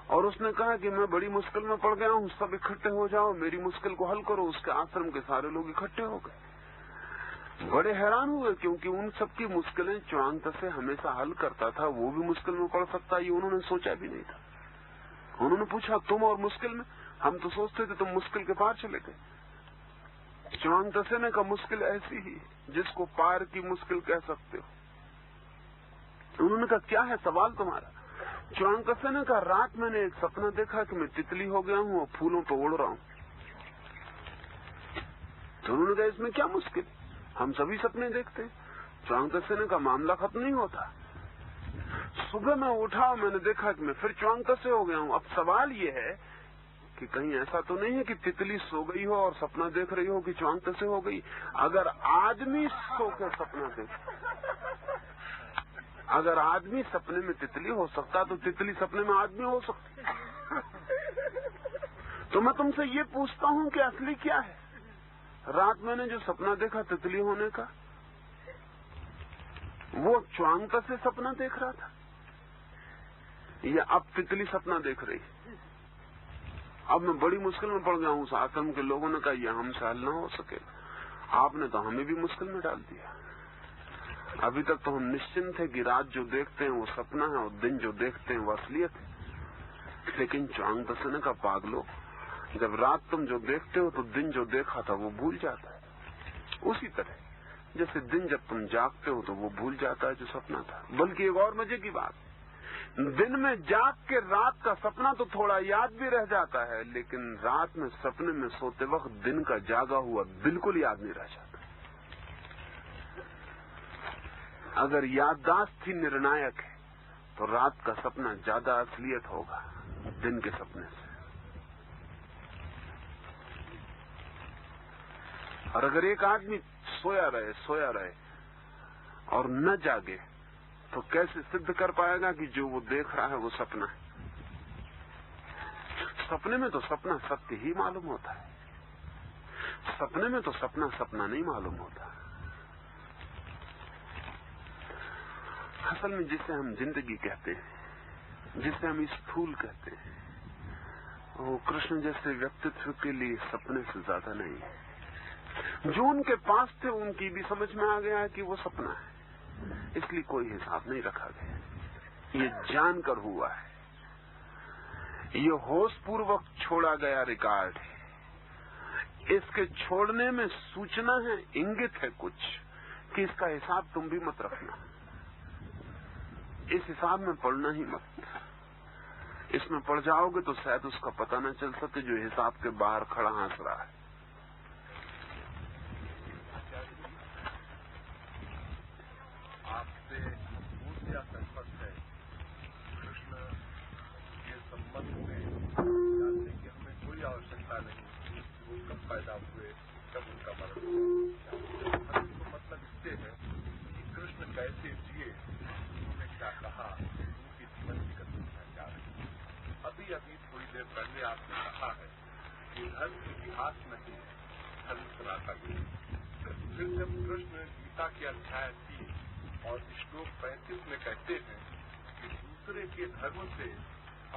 और उसने कहा कि मैं बड़ी मुश्किल में पड़ गया हूं, सब इकट्ठे हो जाओ, मेरी मुश्किल को हल करो। उसके आश्रम के सारे लोग इकट्ठे हो गए। बड़े हैरान हुए क्योंकि उन सबकी मुश्किलें च्वांग-त्से हमेशा हल करता था, वो भी मुश्किल में पड़ सकता ये उन्होंने सोचा भी नहीं था। उन्होंने पूछा तुम और मुश्किल में? हम तो सोचते थे तुम मुश्किल के पार चले गए। च्वांग-त्से ने कहा मुश्किल ऐसी ही जिसको पार की मुश्किल कह सकते हो। उन्होंने कहा क्या है सवाल तुम्हारा? च्वांग-त्से ने कहा रात मैंने एक सपना देखा कि मैं तितली हो गया हूं और फूलों पर उड़ रहा हूं। तो उन्होंने कहा इसमें क्या मुश्किल, हम सभी सपने देखते हैं। च्वांग-त्से ने कहा मामला खत्म नहीं होता। सुबह मैं उठा मैंने देखा कि मैं फिर च्वांग-त्से हो गया हूं। अब सवाल ये है कि कहीं ऐसा तो नहीं है कि तितली सो गई हो और सपना देख रही हो कि च्वांग-त्से हो गई। अगर आदमी सो के सपना अगर आदमी सपने में तितली हो सकता तो तितली सपने में आदमी हो सकती। तो मैं तुमसे ये पूछता हूं कि असली क्या है? रात मैंने जो सपना देखा तितली होने का, वो च्वांग-त्से सपना देख रहा था या अब तितली सपना देख रही? अब मैं बड़ी मुश्किल में पड़ गया हूं। उस आश्रम के लोगों ने कहा यह हमसे हल ना हो सके, आपने तो हमें भी मुश्किल में डाल दिया। अभी तक तो हम निश्चिंत थे कि रात जो देखते हैं वो सपना है और दिन जो देखते हैं वो असलियत है। लेकिन च्वांग-त्से ने कहा पागलो, जब रात तुम जो देखते हो तो दिन जो देखा था वो भूल जाता है। उसी तरह जैसे दिन जब तुम जागते हो तो वो भूल जाता है जो सपना था। बल्कि एक और मजे की बात, दिन में जाग के रात का सपना तो थोड़ा याद भी रह जाता है, लेकिन रात में सपने में सोते वक्त दिन का जागा हुआ बिल्कुल याद नहीं रह जाता। अगर याददाश्त ही निर्णायक है तो रात का सपना ज्यादा असलियत होगा दिन के सपने से। और अगर एक आदमी सोया रहे और न जागे तो कैसे सिद्ध कर पाएगा कि जो वो देख रहा है वो सपना है? सपने में तो सपना सत्य ही मालूम होता है। सपने में तो सपना सपना नहीं मालूम होता। असल में जिसे हम जिंदगी कहते हैं, जिसे हम स्थूल कहते हैं, वो कृष्ण जैसे व्यक्तित्व के लिए सपने से ज्यादा नहीं है। जो उनके पास थे उनकी भी समझ में आ गया कि वो सपना है, इसलिए कोई हिसाब नहीं रखा गया। ये जानकर हुआ है, ये होश पूर्वक छोड़ा गया रिकॉर्ड है। इसके छोड़ने में सूचना है, इंगित है कुछ कि इसका हिसाब तुम भी मत रखना, इस हिसाब में पढ़ना ही मत। इसमें पड़ जाओगे तो शायद उसका पता न चल सके जो हिसाब के बाहर खड़ा हंस रहा है। आपसे पूर्ण या सहमत है कृष्ण के संबंध में जानने की हमें कोई आवश्यकता नहीं, वो कब पैदा हुए, कब उनका मरण हुआ। तो मतलब इससे है कि कृष्ण कैसे जिए, उन्होंने क्या कहा, उनकी जीवन की कथा क्या रही। अभी थोड़ी देर पहले आपने कहा है कि धर्म इतिहास नहीं, धर्म सनातन है। फिर जब कृष्ण गीता के अध्याय 3 और श्लोक 35 में कहते हैं कि दूसरे के धर्म से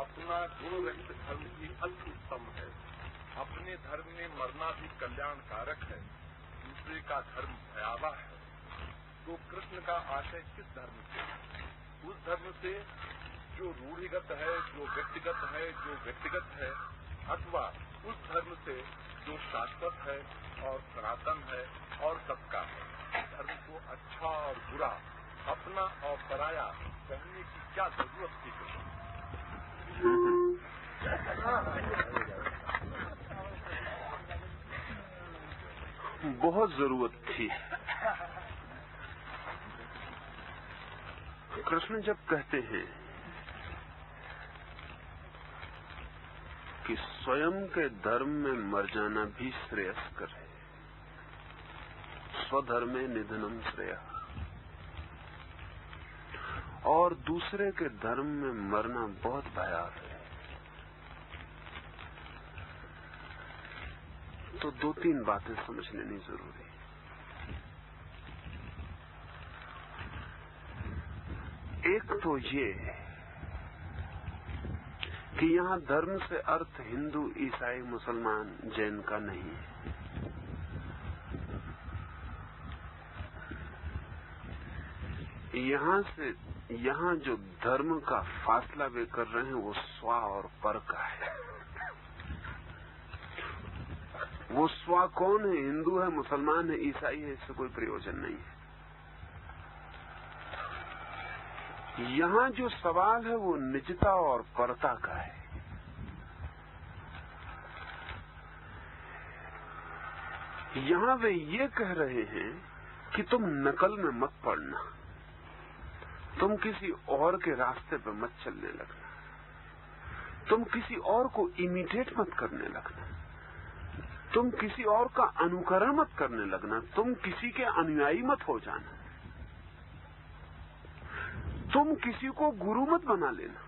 अपना गुण रहित धर्म ही अति उत्तम है, अपने धर्म में मरना भी कल्याणकारक है, दूसरे का धर्म भयावह है, तो कृष्ण का आशय किस धर्म से? उस धर्म से जो रूढ़िगत है, जो व्यक्तिगत है, अथवा उस धर्म से जो शाश्वत है और सनातन है और सबका है। धर्म को अच्छा और बुरा, अपना और पराया कहने की क्या जरूरत थी? बहुत जरूरत थी। कृष्ण जब कहते हैं कि स्वयं के धर्म में मर जाना भी श्रेयस्कर है, स्वधर्मे निधनम श्रेय, और दूसरे के धर्म में मरना बहुत भयावह है, तो 2-3 बातें समझ लेनी जरूरी है। एक तो ये कि यहाँ धर्म से अर्थ हिंदू, ईसाई, मुसलमान, जैन का नहीं है। यहाँ जो धर्म का फासला वे कर रहे हैं वो स्व और पर का है। वो स्व कौन है? हिंदू है, मुसलमान है, ईसाई है, इससे कोई प्रयोजन नहीं है। यहाँ जो सवाल है वो निजता और परता का है। यहाँ वे ये कह रहे हैं कि तुम नकल में मत पड़ना, तुम किसी और के रास्ते पर मत चलने लगना, तुम किसी और को इमिटेट मत करने लगना, तुम किसी और का अनुकरण मत करने लगना, तुम किसी के अनुयायी मत हो जाना, तुम किसी को गुरु मत बना लेना,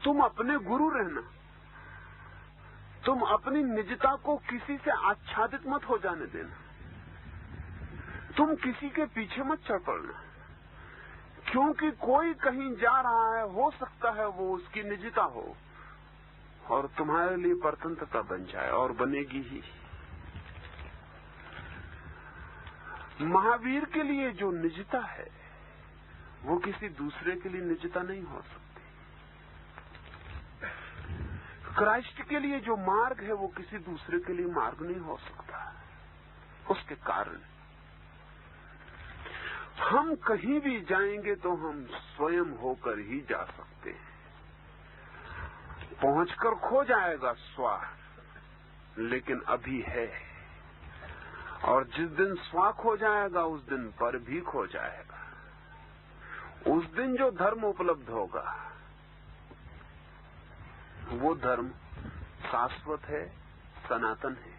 तुम अपने गुरु रहना, तुम अपनी निजता को किसी से आच्छादित मत हो जाने देना, तुम किसी के पीछे मत चढ़ पड़ना, क्योंकि कोई कहीं जा रहा है, हो सकता है वो उसकी निजता हो और तुम्हारे लिए परतंत्रता बन जाए, और बनेगी ही। महावीर के लिए जो निजता है वो किसी दूसरे के लिए निजता नहीं हो सकती। क्राइस्ट के लिए जो मार्ग है वो किसी दूसरे के लिए मार्ग नहीं हो सकता। उसके कारण हम कहीं भी जाएंगे तो हम स्वयं होकर ही जा सकते हैं। पहुंचकर खो जाएगा स्व, लेकिन अभी है, और जिस दिन स्व खो जाएगा उस दिन पर भी खो जाएगा। उस दिन जो धर्म उपलब्ध होगा वो धर्म शाश्वत है, सनातन है।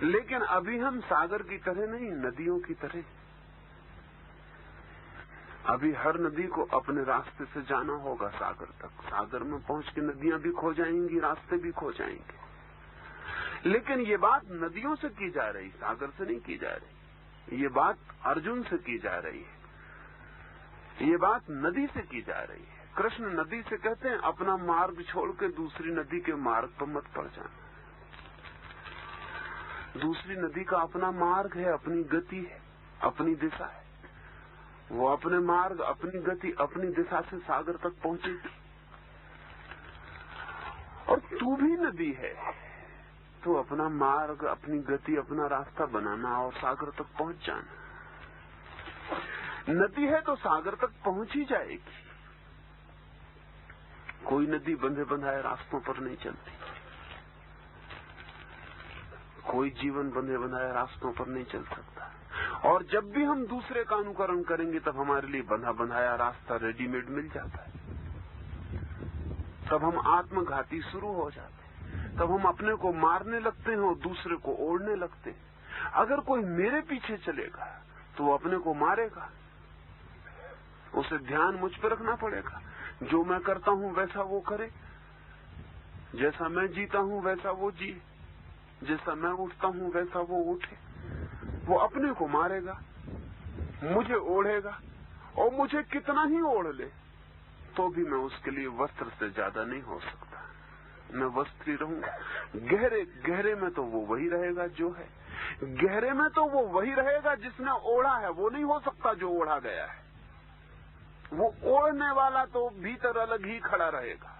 लेकिन अभी हम सागर की तरह नहीं, नदियों की तरह, अभी हर नदी को अपने रास्ते से जाना होगा सागर तक। सागर में पहुंच के नदियां भी खो जाएंगी, रास्ते भी खो जाएंगे। लेकिन ये बात नदियों से की जा रही, सागर से नहीं की जा रही। ये बात अर्जुन से की जा रही है, ये बात नदी से की जा रही है। कृष्ण नदी से कहते हैं अपना मार्ग छोड़ के दूसरी नदी के मार्ग पर मत पड़ जाना। दूसरी नदी का अपना मार्ग है, अपनी गति है, अपनी दिशा है। वो अपने मार्ग, अपनी गति, अपनी दिशा से सागर तक पहुंचेगी। और तू भी नदी है, तो अपना मार्ग, अपनी गति, अपना रास्ता बनाना और सागर तक पहुंच जाना। नदी है तो सागर तक पहुंच ही जाएगी। कोई नदी बंधे बंधाए रास्तों पर नहीं चलती, कोई जीवन बंधे बंधाए रास्तों पर नहीं चल सकता। और जब भी हम दूसरे का अनुकरण करेंगे तब हमारे लिए बंधा बंधाया रास्ता रेडीमेड मिल जाता है। तब हम आत्मघाती शुरू हो जाते हैं, तब हम अपने को मारने लगते हैं और दूसरे को ओढ़ने लगते हैं। अगर कोई मेरे पीछे चलेगा तो वो अपने को मारेगा। उसे ध्यान मुझ पर रखना पड़ेगा। जो मैं करता हूं वैसा वो करे, जैसा मैं जीता हूं वैसा वो जिए, जैसा मैं उठता हूं वैसा वो उठे। वो अपने को मारेगा, मुझे ओढ़ेगा, और मुझे कितना ही ओढ़ ले तो भी मैं उसके लिए वस्त्र से ज्यादा नहीं हो सकता। मैं वस्त्री रहूंगा। गहरे गहरे में तो वो वही रहेगा जो है, गहरे में तो वो वही रहेगा जिसने ओढ़ा है। वो नहीं हो सकता जो ओढ़ा गया है। वो ओढ़ने वाला तो भीतर अलग ही खड़ा रहेगा।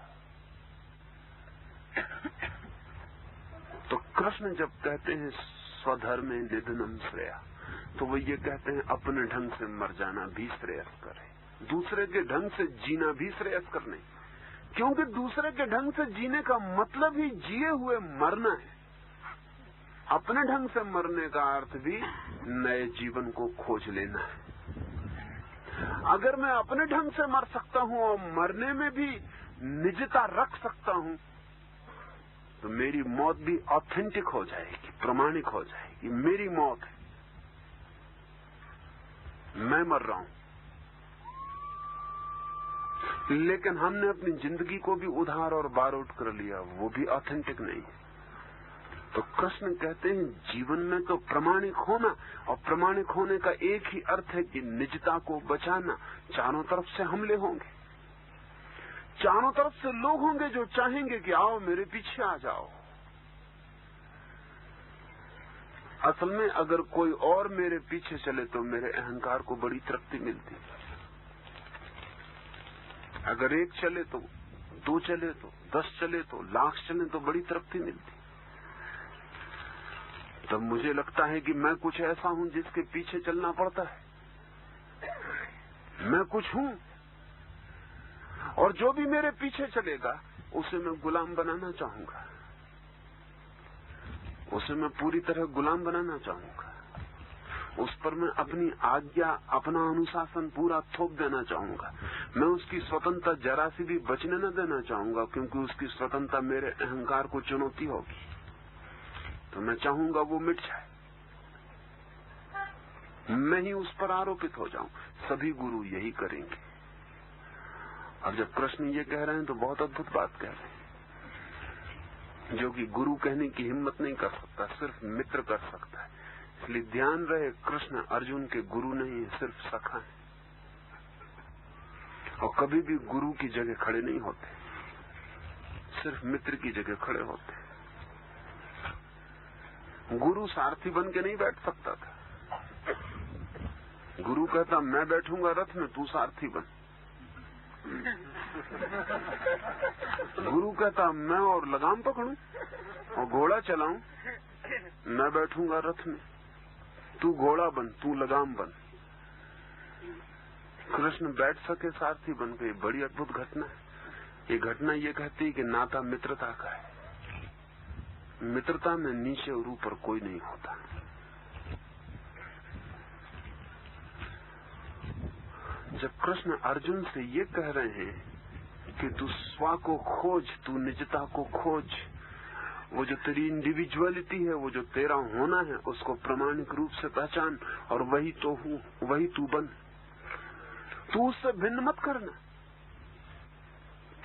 तो कृष्ण जब कहते हैं स्वधर्मे निधनम श्रेया, तो वो ये कहते हैं अपने ढंग से मर जाना भी श्रेयस्कर है, दूसरे के ढंग से जीना भी श्रेयस्कर नहीं। क्योंकि दूसरे के ढंग से जीने का मतलब ही जिए हुए मरना है। अपने ढंग से मरने का अर्थ भी नए जीवन को खोज लेना है। अगर मैं अपने ढंग से मर सकता हूं और मरने में भी निजता रख सकता हूं, तो मेरी मौत भी ऑथेंटिक हो जाएगी, प्रमाणिक हो जाएगी। मेरी मौत है, मैं मर रहा हूं। लेकिन हमने अपनी जिंदगी को भी उधार और बारोट कर लिया, वो भी ऑथेंटिक नहीं है। तो कृष्ण कहते हैं जीवन में तो प्रमाणिक होना, और प्रमाणिक होने का एक ही अर्थ है कि निजता को बचाना। चारों तरफ से हमले होंगे, चारों तरफ से लोग होंगे जो चाहेंगे कि आओ मेरे पीछे आ जाओ। असल में अगर कोई और मेरे पीछे चले तो मेरे अहंकार को बड़ी तृप्ति मिलती। अगर एक चले तो, दो चले तो, 10 चले तो, लाख चले तो बड़ी तृप्ति मिलती। तब मुझे लगता है कि मैं कुछ ऐसा हूं जिसके पीछे चलना पड़ता है। मैं कुछ हूं, और जो भी मेरे पीछे चलेगा उसे मैं गुलाम बनाना चाहूंगा, उसे मैं पूरी तरह गुलाम बनाना चाहूंगा। उस पर मैं अपनी आज्ञा, अपना अनुशासन पूरा थोप देना चाहूंगा। मैं उसकी स्वतंत्रता जरा सी भी बचने न देना चाहूंगा, क्योंकि उसकी स्वतंत्रता मेरे अहंकार को चुनौती होगी। तो मैं चाहूंगा वो मिट जाए, मैं ही उस पर आरोपित हो जाऊं। सभी गुरु यही करेंगे। और जब कृष्ण ये कह रहे हैं तो बहुत अद्भुत बात कह रहे हैं, जो कि गुरु कहने की हिम्मत नहीं कर सकता, सिर्फ मित्र कर सकता है। इसलिए ध्यान रहे, कृष्ण अर्जुन के गुरु नहीं है, सिर्फ सखा है। और कभी भी गुरु की जगह खड़े नहीं होते, सिर्फ मित्र की जगह खड़े होते। गुरु सारथी बन के नहीं बैठ सकता था। गुरु कहता मैं बैठूंगा रथ में, तू सारथी बन। गुरु कहता मैं और लगाम पकड़ूं और घोड़ा चलाऊं, मैं बैठूंगा रथ में, तू घोड़ा बन, तू लगाम बन। कृष्ण बैठ सके सारथी बन के, बड़ी अद्भुत घटना है। ये घटना ये कहती है कि नाता मित्रता का है। मित्रता में नीचे और ऊपर कोई नहीं होता। जब कृष्ण अर्जुन से ये कह रहे हैं कि तू स्व को खोज, तू निजता को खोज, वो जो तेरी इंडिविजुअलिटी है, वो जो तेरा होना है, उसको प्रामाणिक रूप से पहचान, और वही तो हूं, वही तू बन। तू उससे भिन्न मत करना।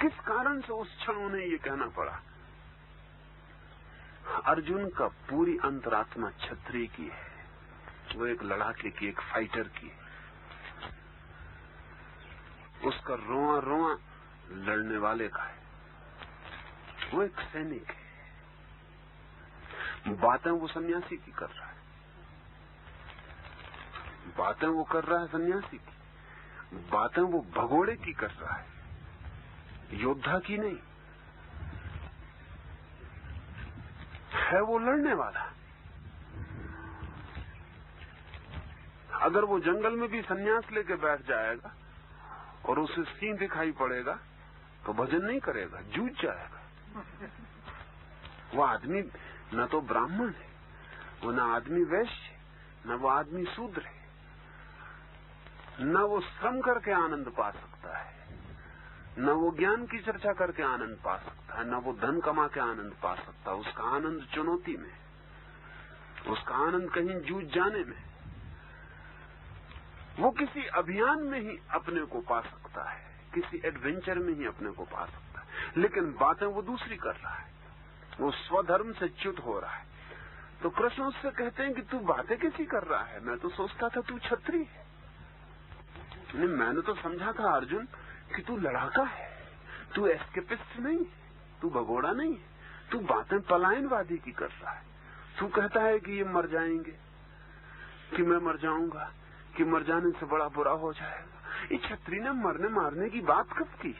किस कारण से उस क्षण उन्हें ये कहना पड़ा? अर्जुन का पूरी अंतरात्मा क्षत्रिय की है, वो एक लड़ाके की, एक फाइटर की। उसका रोआ रोआ लड़ने वाले का है, वो एक सैनिक है। बातें वो सन्यासी की कर रहा है, बातें वो कर रहा है सन्यासी की, बातें वो भगोड़े की कर रहा है, योद्धा की नहीं है। वो लड़ने वाला। अगर वो जंगल में भी सन्यास लेके बैठ जाएगा और उसे सिंह दिखाई पड़ेगा तो भजन नहीं करेगा, जूझ जाएगा। वो आदमी न तो ब्राह्मण है, वो न आदमी वैश्य, न वो आदमी शूद्र है, न वो श्रम करके आनंद पा सकता है, न वो ज्ञान की चर्चा करके आनंद पा सकता है, न वो धन कमा के आनंद पा सकता है। उसका आनंद चुनौती में, उसका आनंद कहीं जूझ जाने में। वो किसी अभियान में ही अपने को पा सकता है, किसी एडवेंचर में ही अपने को पा सकता है। लेकिन बातें वो दूसरी कर रहा है, वो स्वधर्म से च्युत हो रहा है। तो कृष्ण उससे कहते हैं कि तू बातें कैसी कर रहा है? मैं तो सोचता था तू क्षत्रिय है। नहीं, मैंने तो समझा था अर्जुन कि तू लड़ाका है, तू एस्केपिस्ट नहीं, तू भगोड़ा नहीं, तू बातें पलायनवादी की कर रहा है। तू कहता है कि ये मर जाएंगे, कि मैं मर जाऊंगा, कि मर जाने से बड़ा बुरा हो जाएगा। ये क्षत्रिय ने मरने मारने की बात कब की?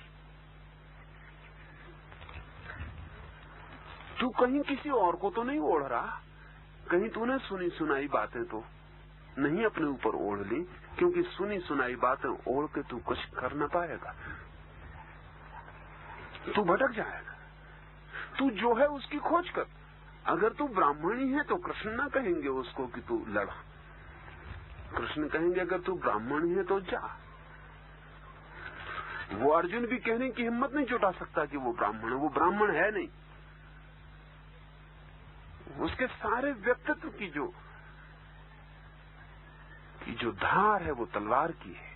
तू कहीं किसी और को तो नहीं ओढ़ रहा, कहीं तूने सुनी सुनाई बातें तो नहीं अपने ऊपर ओढ़ ली, क्योंकि सुनी सुनाई बातें ओढ़ के तू कुछ कर न पाएगा, तू भटक जाएगा। तू जो है उसकी खोज कर। अगर तू ब्राह्मणी है तो कृष्ण ना कहेंगे उसको कि तू लड़ा, कृष्ण कहेंगे अगर तू ब्राह्मण है तो जा। वो अर्जुन भी कहने की हिम्मत नहीं जुटा सकता कि वो ब्राह्मण है, वो ब्राह्मण है नहीं। उसके सारे व्यक्तित्व की जो धार है वो तलवार की है।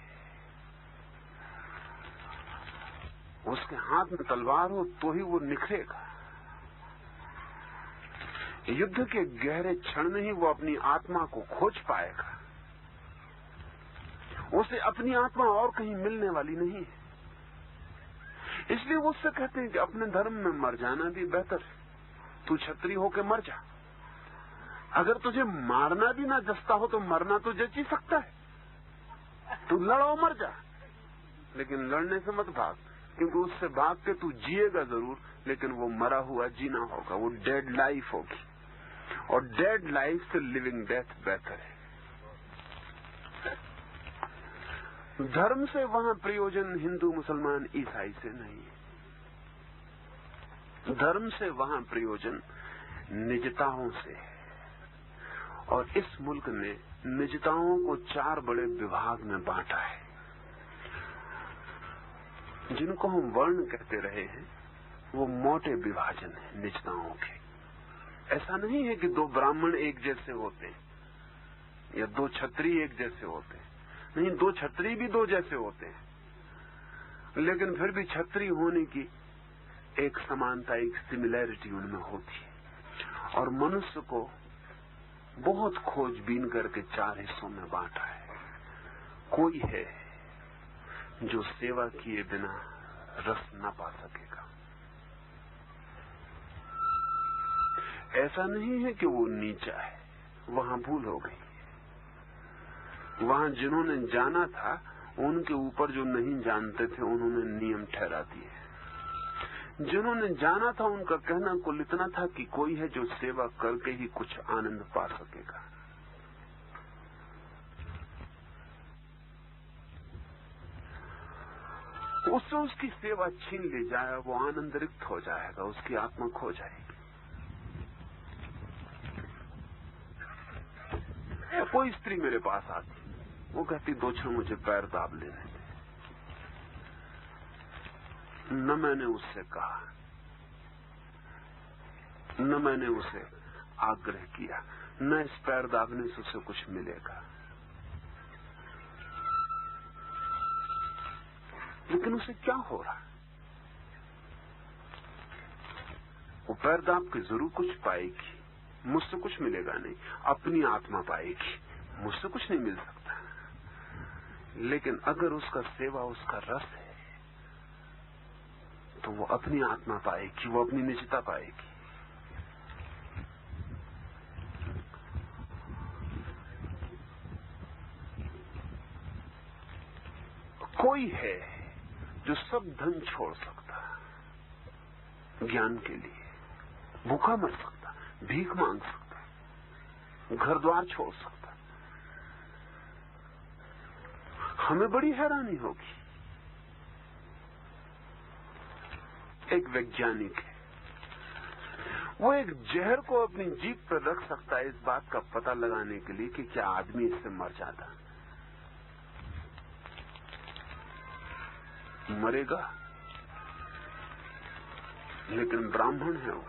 उसके हाथ में तलवार हो तो ही वो निखरेगा। युद्ध के गहरे क्षण में ही वो अपनी आत्मा को खोज पाएगा। उसे अपनी आत्मा और कहीं मिलने वाली नहीं है। इसलिए वो उससे कहते हैं कि अपने धर्म में मर जाना भी बेहतर है, तू क्षत्रिय होकर मर जा। अगर तुझे मारना भी ना जसता हो तो मरना तो जच ही सकता है। तू लड़ो मर जा, लेकिन लड़ने से मत भाग, क्योंकि उससे भाग के तू जिएगा जरूर, लेकिन वो मरा हुआ जीना होगा, वो डेड लाइफ होगी। और डेड लाइफ से लिविंग डेथ बेहतर है। धर्म से वहां प्रयोजन हिंदू मुसलमान ईसाई से नहीं है। धर्म से वहां प्रयोजन निजताओं से है। और इस मुल्क ने निजताओं को 4 बड़े विभाग में बांटा है, जिनको हम वर्ण कहते रहे हैं। वो मोटे विभाजन है निजताओं के। ऐसा नहीं है कि 2 ब्राह्मण एक जैसे होते हैं या 2 क्षत्रिय एक जैसे होते हैं। नहीं, 2 क्षत्रिय भी 2 जैसे होते हैं, लेकिन फिर भी क्षत्रिय होने की एक समानता, एक सिमिलैरिटी उनमें होती है। और मनुष्य को बहुत खोजबीन करके 4 हिस्सों में बांटा है। कोई है जो सेवा किए बिना रस न पा सकेगा। ऐसा नहीं है कि वो नीचा है, वहां भूल हो गई। वहां जिन्होंने जाना था उनके ऊपर जो नहीं जानते थे उन्होंने नियम ठहरा दिए। जिन्होंने जाना था उनका कहना कुल इतना था कि कोई है जो सेवा करके ही कुछ आनंद पा सकेगा। उससे उसकी सेवा छीन ली जाए, वो आनंद रिक्त हो जाएगा, उसकी आत्मा खो जाएगी। कोई स्त्री मेरे पास आती, वो कहती 2 क्षण मुझे पैर दाब लेने दे। न मैंने उससे कहा, न मैंने उसे आग्रह किया, न इस पैर दाबने से उसे कुछ मिलेगा। लेकिन उसे क्या हो रहा है? वो पैर दाब के जरूर कुछ पाएगी, मुझसे कुछ मिलेगा नहीं। अपनी आत्मा पाएगी, मुझसे कुछ नहीं मिल सकता। लेकिन अगर उसका सेवा उसका रस है तो वो अपनी आत्मा पाएगी, वो अपनी निजता पाएगी। कोई है जो सब धन छोड़ सकता ज्ञान के लिए, भूखा मर सकता, भीख मांग सकता, घर द्वार छोड़ सकता। हमें बड़ी हैरानी होगी। एक वैज्ञानिक है, वो एक जहर को अपनी जीभ पर रख सकता है इस बात का पता लगाने के लिए कि क्या आदमी इससे मर जाता। मरेगा, लेकिन ब्राह्मण है वो,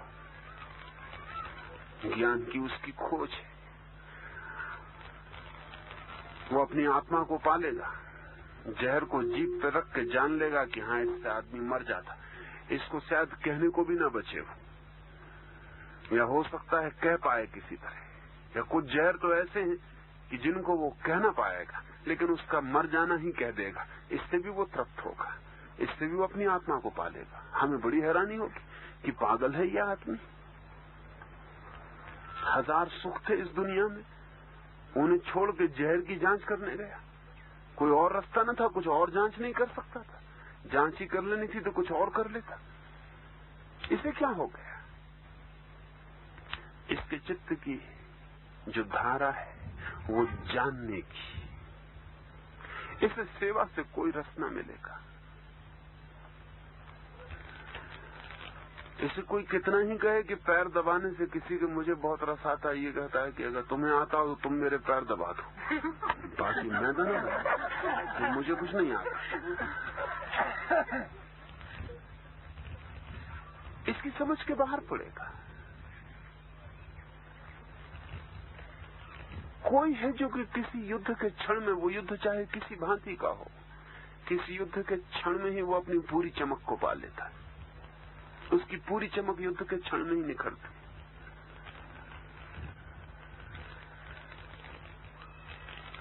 ज्ञान की उसकी खोज है। वो अपनी आत्मा को पालेगा, जहर को जीभ पे रख के जान लेगा कि हाँ इससे आदमी मर जाता। इसको शायद कहने को भी ना बचे वो, या हो सकता है कह पाए किसी तरह, या कुछ जहर तो ऐसे हैं कि जिनको वो कह ना पाएगा, लेकिन उसका मर जाना ही कह देगा। इससे भी वो तृप्त होगा, इससे भी वो अपनी आत्मा को पालेगा। हमें बड़ी हैरानी होगी कि पागल है यह आदमी। हजार सुख थे इस दुनिया में, उन्हें छोड़ के जहर की जांच करने गया। कोई और रास्ता न था, कुछ और जांच नहीं कर सकता था। जांच ही कर लेनी थी तो कुछ और कर लेता। इसे क्या हो गया? इसके चित्त की जो धारा है वो जानने की, इसे सेवा से कोई रस न मिलेगा। इसे कोई कितना ही कहे कि पैर दबाने से किसी के मुझे बहुत रस आता है, ये कहता है कि अगर तुम्हें आता हो तो तुम मेरे पैर दबा दो, बाकी मैं तो नहीं, तो मुझे कुछ नहीं आता। इसकी समझ के बाहर पड़ेगा। कोई है जो कि किसी युद्ध के क्षण में, वो युद्ध चाहे किसी भांति का हो, किसी युद्ध के क्षण में ही वो अपनी पूरी चमक को पा लेता है। उसकी पूरी चमक युद्ध के क्षण में ही निखरती।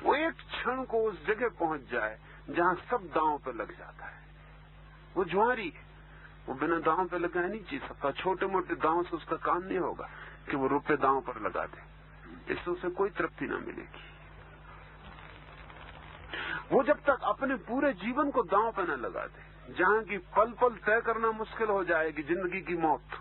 वो एक क्षण को उस जगह पहुंच जाए जहां सब दांव पे लग जाता है। वो जुआरी है, वो बिना दांव पे लगा नहीं जी सकता। छोटे मोटे दांव से उसका काम नहीं होगा कि वो रुपए दांव पर लगा दे, इससे उसे कोई तृप्ति न मिलेगी। वो जब तक अपने पूरे जीवन को दांव पे न लगा दे, जहां की पल पल तय करना मुश्किल हो जाएगी, जिंदगी की मौत,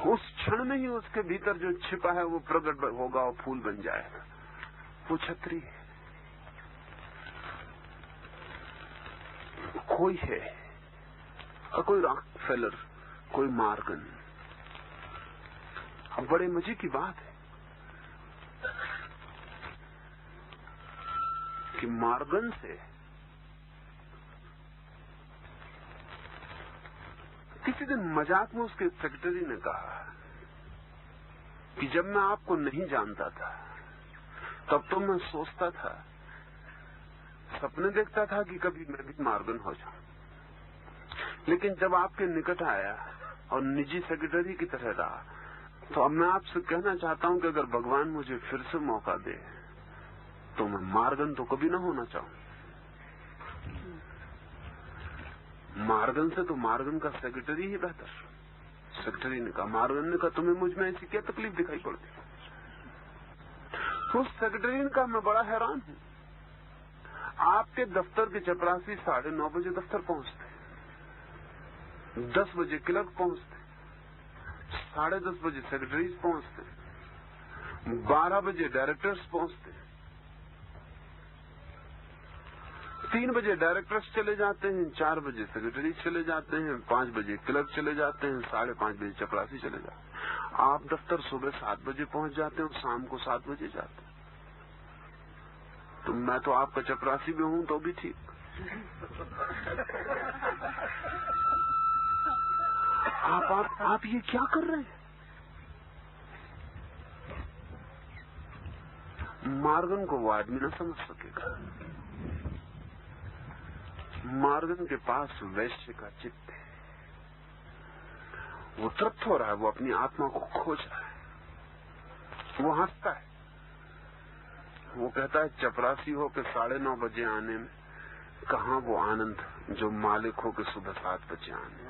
उस क्षण में ही उसके भीतर जो छिपा है वो प्रकट होगा और फूल बन जाएगा। वो छतरी है। कोई है, कोई रॉकफेलर, कोई मॉर्गन। अब बड़े मजे की बात है कि मॉर्गन से किसी दिन मजाक में उसके सेक्रेटरी ने कहा कि जब मैं आपको नहीं जानता था तब तो मैं सोचता था, सपने देखता था कि कभी मैं भी मॉर्गन हो जाऊं, लेकिन जब आपके निकट आया और निजी सेक्रेटरी की तरह रहा, तो अब मैं आपसे कहना चाहता हूं कि अगर भगवान मुझे फिर से मौका दे तो मैं मॉर्गन तो कभी ना होना चाहूं। मॉर्गन से तो मॉर्गन का सेक्रेटरी ही बेहतर। सेक्रेटरी ने कहा, मॉर्गन ने कहा, तुम्हें मुझ में ऐसी क्या तकलीफ दिखाई पड़ती? तो सेक्रेटरी ने कहा, मैं बड़ा हैरान हूं, आपके दफ्तर के चपरासी 9:30 बजे दफ्तर पहुंचते, 10 बजे क्लर्क पहुंचते, 10:30 बजे सेक्रेटरीज पहुंचते, 12 बजे डायरेक्टर्स पहुंचते, 3 बजे डायरेक्टर्स चले जाते हैं, 4 बजे सेक्रेटरी चले जाते हैं, 5 बजे क्लर्क चले जाते हैं, 5:30 बजे चपरासी चले जाते हैं। आप दफ्तर सुबह 7 बजे पहुंच जाते हैं और शाम को 7 बजे जाते हैं। तो मैं तो आपका चपरासी भी हूं तो भी ठीक। आप ये क्या कर रहे हैं? मॉर्गन को वो आदमी ना समझ सकेगा। मार्गन के पास वैश्य का चित्त है। वो तृप्त हो रहा है, वो अपनी आत्मा को खोज रहा है। वो हंसता है, वो कहता है चपरासी हो के 9:30 बजे आने में कहाँ वो आनंद जो मालिक हो के सुबह 7 बजे आने।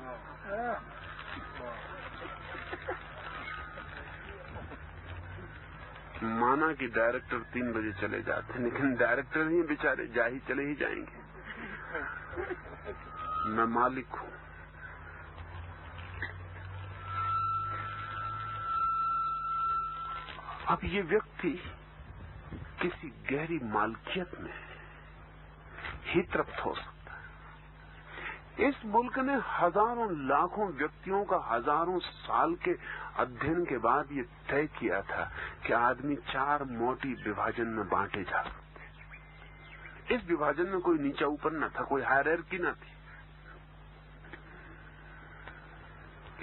माना कि डायरेक्टर 3 बजे चले जाते हैं, लेकिन डायरेक्टर ही बेचारे चले ही जाएंगे। मैं मालिक हूं। अब ये व्यक्ति किसी गहरी मालकियत में ही तृप्त हो सकता है। इस मुल्क ने हजारों लाखों व्यक्तियों का हजारों साल के अध्ययन के बाद ये तय किया था कि आदमी 4 मोटी विभाजन में बांटे जा सकते। इस विभाजन में कोई नीचा ऊपर न था, कोई हायरार्की न थी।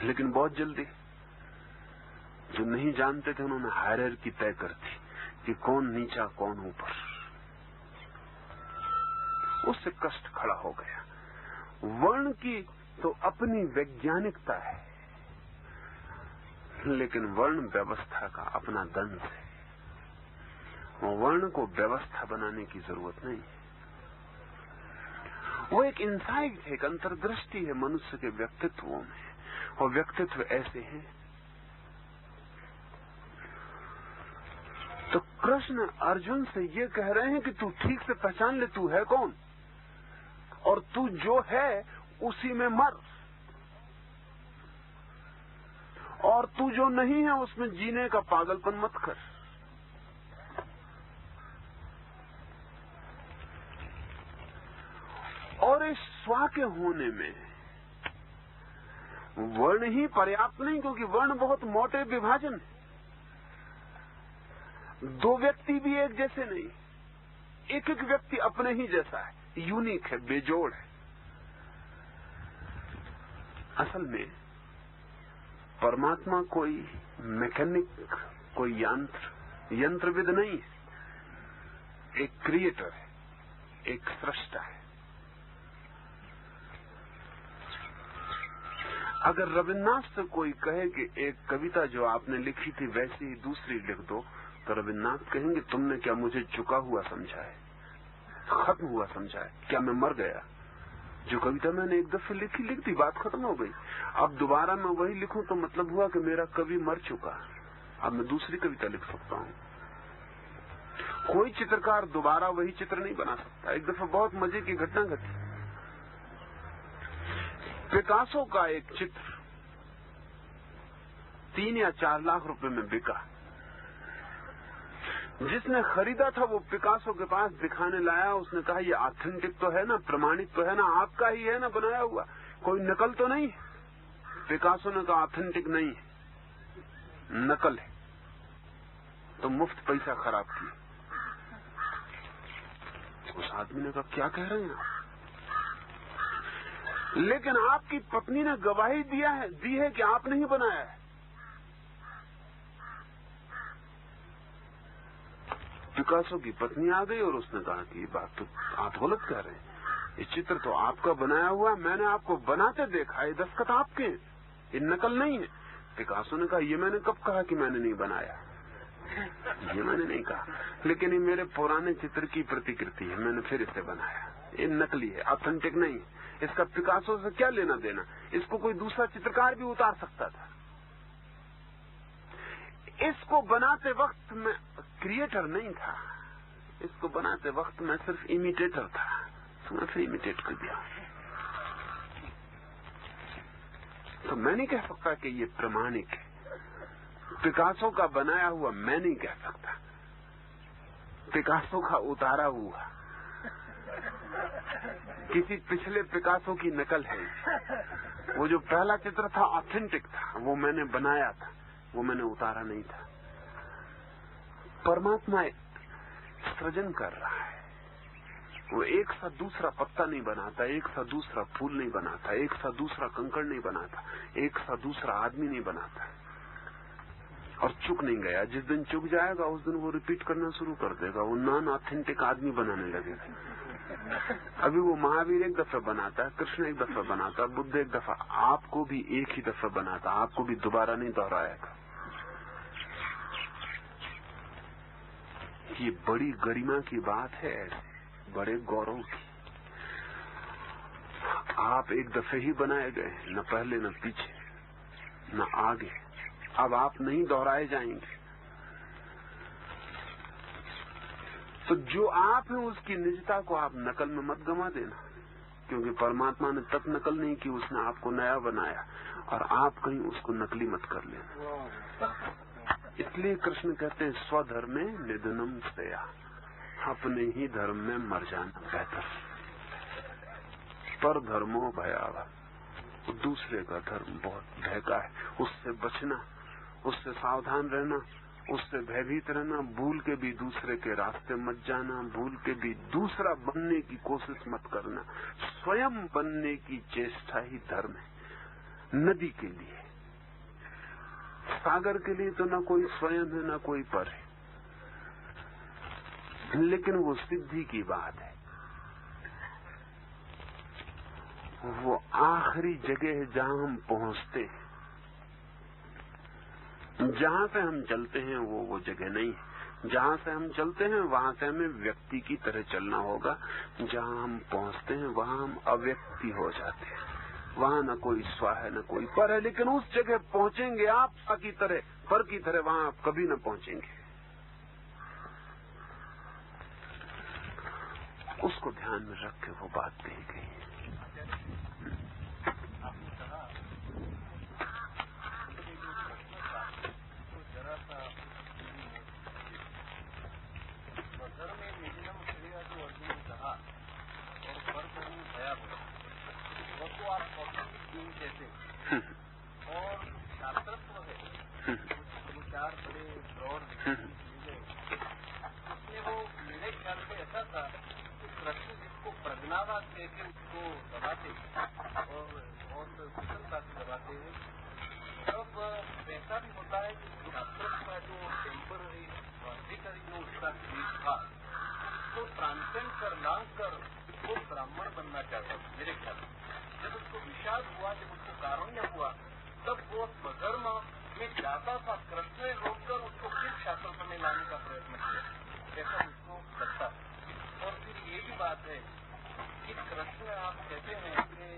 लेकिन बहुत जल्दी जो नहीं जानते थे उन्होंने हायरार्की तय कर दी कि कौन नीचा कौन ऊपर। उससे कष्ट खड़ा हो गया। वर्ण की तो अपनी वैज्ञानिकता है, लेकिन वर्ण व्यवस्था का अपना दंश है। वर्ण को व्यवस्था बनाने की जरूरत नहीं है। वो एक इंसाइट है, एक अंतर्दृष्टि है मनुष्य के व्यक्तित्वों में, और व्यक्तित्व ऐसे हैं। तो कृष्ण अर्जुन से ये कह रहे हैं कि तू ठीक से पहचान ले तू है कौन, और तू जो है उसी में मर, और तू जो नहीं है उसमें जीने का पागलपन मत कर। और इस स्व के होने में वर्ण ही पर्याप्त नहीं, क्योंकि वर्ण बहुत मोटे विभाजन है। 2 व्यक्ति भी एक जैसे नहीं, एक एक व्यक्ति अपने ही जैसा है, यूनिक है, बेजोड़ है। असल में परमात्मा कोई मैकेनिक, कोई यंत्रविद नहीं है, एक क्रिएटर है, एक सृष्टा है। अगर रविन्द्रनाथ से कोई कहे कि एक कविता जो आपने लिखी थी वैसी ही दूसरी लिख दो, तो रविन्द्रनाथ कहेंगे तुमने क्या मुझे चुका हुआ समझा है, खत्म हुआ समझा है, क्या मैं मर गया? जो कविता मैंने एक दफे लिखी लिख दी, बात खत्म हो गई। अब दोबारा मैं वही लिखूं तो मतलब हुआ कि मेरा कवि मर चुका, अब मैं दूसरी कविता लिख सकता हूं। कोई चित्रकार दोबारा वही चित्र नहीं बना सकता। एक दफा बहुत मजे की घटना घटी। पिकासो का एक चित्र 3 या 4 लाख रुपए में बिका। जिसने खरीदा था वो पिकासो के पास दिखाने लाया। उसने कहा ये ऑथेंटिक तो है ना, प्रमाणिक तो है ना, आपका ही है ना बनाया हुआ, कोई नकल तो नहीं? पिकासो ने कहा ऑथेंटिक नहीं है, नकल है। तो मुफ्त पैसा खराब किया। उस आदमी ने कहा क्या कह रहे हैं आप? लेकिन आपकी पत्नी ने गवाही दी है कि आपने ही बनाया है। पिकासो की पत्नी आ गई और उसने कहा कि ये बात तो आप गलत कह रहे हैं, ये चित्र तो आपका बनाया हुआ, मैंने आपको बनाते देखा, ये दस्तखत आपके, ये नकल नहीं है। पिकासो ने कहा ये मैंने कब कहा कि मैंने नहीं बनाया? ये मैंने नहीं कहा, लेकिन ये मेरे पुराने चित्र की प्रतिकृति है, मैंने फिर इसे बनाया। ये नकली है, ऑथेंटिक नहीं है। इसका पिकासो से क्या लेना देना? इसको कोई दूसरा चित्रकार भी उतार सकता था। इसको बनाते वक्त मैं क्रिएटर नहीं था, इसको बनाते वक्त मैं सिर्फ इमिटेटर था, तो मैं फिर इमिटेट कर दिया। तो मैं नहीं कह सकता कि ये प्रमाणिक है। पिकासो का बनाया हुआ मैं नहीं कह सकता, पिकासो का उतारा हुआ किसी पिछले पिकासो की नकल है। वो जो पहला चित्र था ऑथेंटिक था, वो मैंने बनाया था, वो मैंने उतारा नहीं था। परमात्मा सृजन कर रहा है। वो एक सा दूसरा पत्ता नहीं बनाता, एक सा दूसरा फूल नहीं बनाता, एक सा दूसरा कंकड़ नहीं बनाता, एक सा दूसरा आदमी नहीं बनाता, और चुक नहीं गया। जिस दिन चुक जाएगा उस दिन वो रिपीट करना शुरू कर देगा, वो नॉन ऑथेंटिक आदमी बनाने लगेगा। अभी वो महावीर एक दफा बनाता है, कृष्ण एक दफा बनाता है, बुद्ध एक दफा, आपको भी एक ही दफा बनाता, आपको भी दोबारा नहीं दोहराएगा। ये बड़ी गरिमा की बात है, ऐसे बड़े गौरव की। आप एक दफे ही बनाए गए, न पहले न पीछे न आगे। अब आप नहीं दोहराए जाएंगे। तो जो आप हैं उसकी निजता को आप नकल में मत गंवा देना, क्योंकि परमात्मा ने तक नकल नहीं की, उसने आपको नया बनाया, और आप कहीं उसको नकली मत कर लेना। इसलिए कृष्ण कहते हैं स्वधर्मे निधनम श्रेया, अपने ही धर्म में मर जाना बेहतर। पर धर्मो भयावह, दूसरे का धर्म बहुत भय का है, उससे बचना, उससे सावधान रहना, उससे भयभीत रहना। भूल के भी दूसरे के रास्ते मत जाना, भूल के भी दूसरा बनने की कोशिश मत करना। स्वयं बनने की चेष्टा ही धर्म है। नदी के लिए, सागर के लिए तो न कोई स्वयं है न कोई पर है, लेकिन वो सिद्धि की बात है। वो आखिरी जगह है जहां हम पहुंचते हैं। जहां से हम चलते हैं वो जगह नहीं है। जहां से हम चलते हैं वहां से हमें व्यक्ति की तरह चलना होगा। जहां हम पहुंचते हैं वहां हम अव्यक्ति हो जाते हैं। वहां न कोई स्व है न कोई पर है, लेकिन उस जगह पहुंचेंगे आप की तरह, पर की तरह वहां आप कभी न पहुंचेंगे। उसको ध्यान में रख के वो बात कही गई है। और शास्त्रत्व है, वो चार बड़े प्रौढ़ उसमें वो मेरे ख्याल से ऐसा था कि कृष्ण जिसको प्रज्ञावाद कहकर उसको दबाते और बहुत कुशलता से दबाते हैं, तब ऐसा भी होता है कि शास्त्रत्व का जो टेम्पररी वास्तविकरी जो उसका चीज था, उसको ट्रांसेंड कर लांग कर वो ब्राह्मण बनना चाहता था मेरे ख्याल से। जब उसको विषाद हुआ, जब उसको कारुण्य हुआ, तब वो स्वधर्म में जाता था, कृष्ण ने रोककर उसको फिर शास्त्र में लाने का प्रयत्न किया, ऐसा उसको लगता है। और फिर ये भी बात है कि कृष्ण, आप कहते हैं कि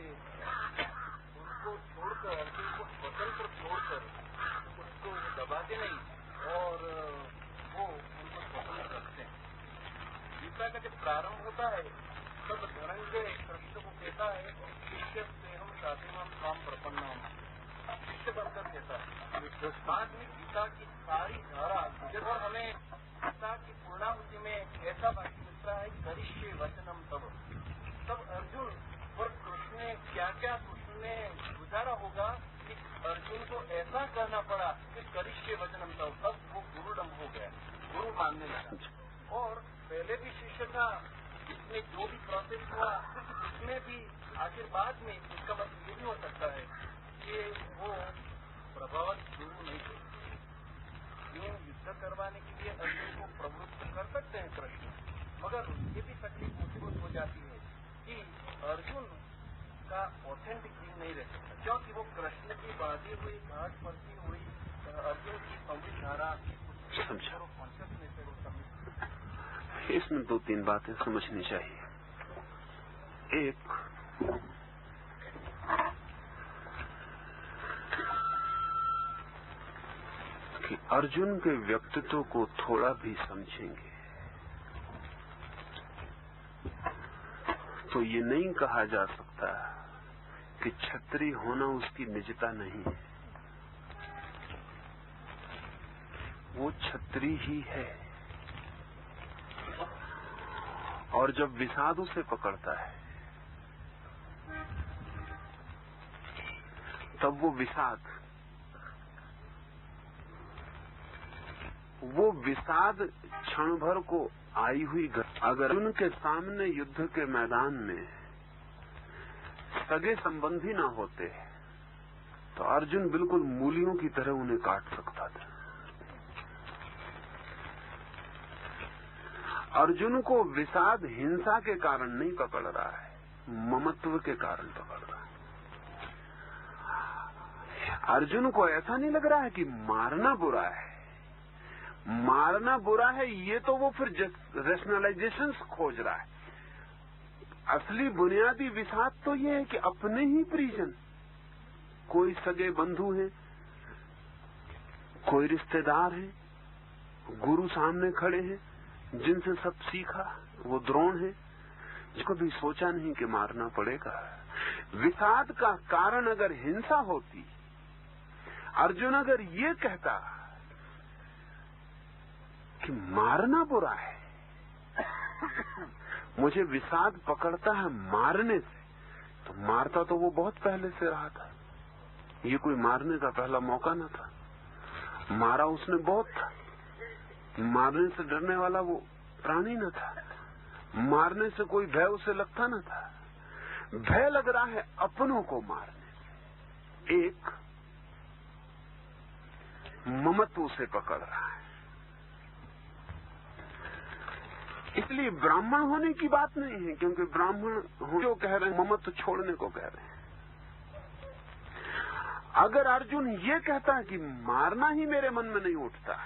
उनको छोड़कर, अर्जुन को स्वतंत्र छोड़कर उसको दबाते नहीं और वो उनको स्वतंत्र रखते हैं। गीता का जब प्रारंभ होता है तब धनंजय कृष्ण को कहता है, शिष्य से हम साथी हम काम प्रपन्न शिष्य बनकर कहता है। बाद में गीता की सारी धारा जब हमें गीता की पूर्णाहुति में ऐसा वाक्य मिलता है, करिष्ये वचनम तब अर्जुन और कृष्ण ने क्या क्या कृष्ण ने गुजारा होगा कि अर्जुन को ऐसा करना पड़ा कि करिष्ये वचनम तब वो गुरुडम हो गया, गुरु मानने लगा। और पहले भी शिष्य था, इसमें जो भी प्रोसेस हुआ उसमें भी आशीर्वाद में इसका मतलब ये भी हो सकता है कि वो प्रभावित गुरु नहीं थे। यूं युद्ध करवाने के लिए अर्जुन को प्रवृत्त कर सकते हैं कृष्ण, मगर ये भी तकलीफ मुसीबत हो जाती है कि अर्जुन का ऑथेंटिक जीव नहीं रह सकता, क्योंकि वो कृष्ण की बाधी हुई घाट पड़ती हुई अर्जुन की अमृत धारा कॉन्शियसनेस है वो समझ। इसमें दो तीन बातें समझनी चाहिए। एक, कि अर्जुन के व्यक्तित्व को थोड़ा भी समझेंगे तो ये नहीं कहा जा सकता कि क्षत्रिय होना उसकी निजता नहीं है। वो क्षत्रिय ही है। और जब विषाद उसे पकड़ता है तब वो विषाद क्षण भर को आई हुई अगर उनके सामने युद्ध के मैदान में सगे संबंधी ना होते तो अर्जुन बिल्कुल मूलियों की तरह उन्हें काट सकता था। अर्जुन को विषाद हिंसा के कारण नहीं पकड़ रहा है, ममत्व के कारण पकड़ रहा है। अर्जुन को ऐसा नहीं लग रहा है कि मारना बुरा है, मारना बुरा है ये तो वो फिर रेशनलाइजेशंस खोज रहा है। असली बुनियादी विषाद तो ये है कि अपने ही परिजन, कोई सगे बंधु हैं, कोई रिश्तेदार हैं, गुरु सामने खड़े हैं, जिनसे सब सीखा, वो द्रोण है, जिसको भी सोचा नहीं कि मारना पड़ेगा। विषाद का कारण अगर हिंसा होती, अर्जुन अगर ये कहता कि मारना बुरा है, मुझे विषाद पकड़ता है मारने से, तो मारता तो वो बहुत पहले से रहा था। ये कोई मारने का पहला मौका न था, मारा उसने बहुत था। मारने से डरने वाला वो प्राणी न था, मारने से कोई भय उसे लगता न था। भय लग रहा है अपनों को मारने से। एक ममत्व उसे पकड़ रहा है। इसलिए ब्राह्मण होने की बात नहीं है, क्योंकि ब्राह्मण जो कह रहे हैं ममत्व छोड़ने को कह रहे हैं। अगर अर्जुन ये कहता है कि मारना ही मेरे मन में नहीं उठता,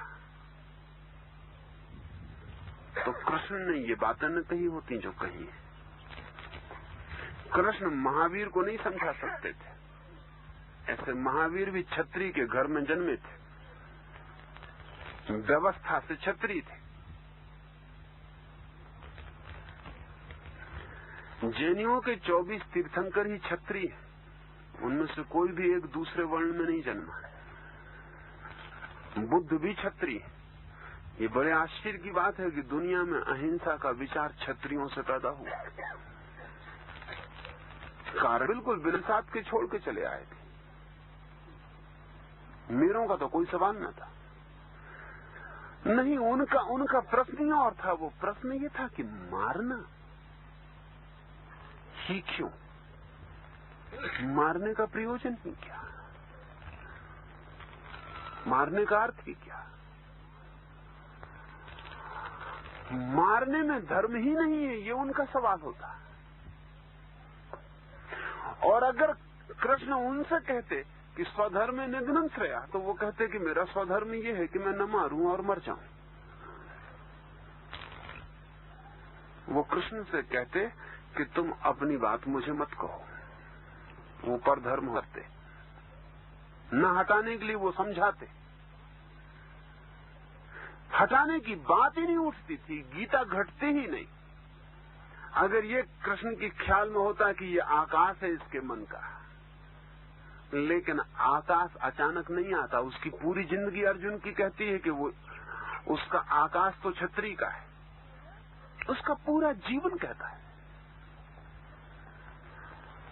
तो कृष्ण ने ये बातें न कही होती जो कही है। कृष्ण महावीर को नहीं समझा सकते थे, ऐसे महावीर भी क्षत्रिय के घर में जन्मे थे, व्यवस्था से क्षत्रिय थे। जैनियों के 24 तीर्थंकर ही क्षत्रिय, उनमें से कोई भी एक दूसरे वर्ण में नहीं जन्मा। बुद्ध भी क्षत्रिय। ये बड़े आश्चर्य की बात है कि दुनिया में अहिंसा का विचार क्षत्रियों से पैदा हुआ। कारण बिल्कुल बिना साथ के छोड़ के चले आए थे। मीरों का तो कोई सवाल न था। नहीं, उनका प्रश्न ही और था। वो प्रश्न ये था कि मारना ही क्यों, मारने का प्रयोजन ही क्या, मारने का अर्थ ही क्या। मारने में धर्म ही नहीं है, ये उनका सवाल होता। और अगर कृष्ण उनसे कहते कि स्वधर्म निधनम श्रेया, तो वो कहते कि मेरा स्वधर्म ये है कि मैं न मारूं और मर जाऊं। वो कृष्ण से कहते कि तुम अपनी बात मुझे मत कहो, वो पर धर्म करते, न हटाने के लिए वो समझाते। हटाने की बात ही नहीं उठती थी, गीता घटती ही नहीं। अगर ये कृष्ण के ख्याल में होता कि ये आकाश है इसके मन का, लेकिन आकाश अचानक नहीं आता। उसकी पूरी जिंदगी अर्जुन की कहती है कि वो उसका आकाश तो क्षत्रिय का है, उसका पूरा जीवन कहता है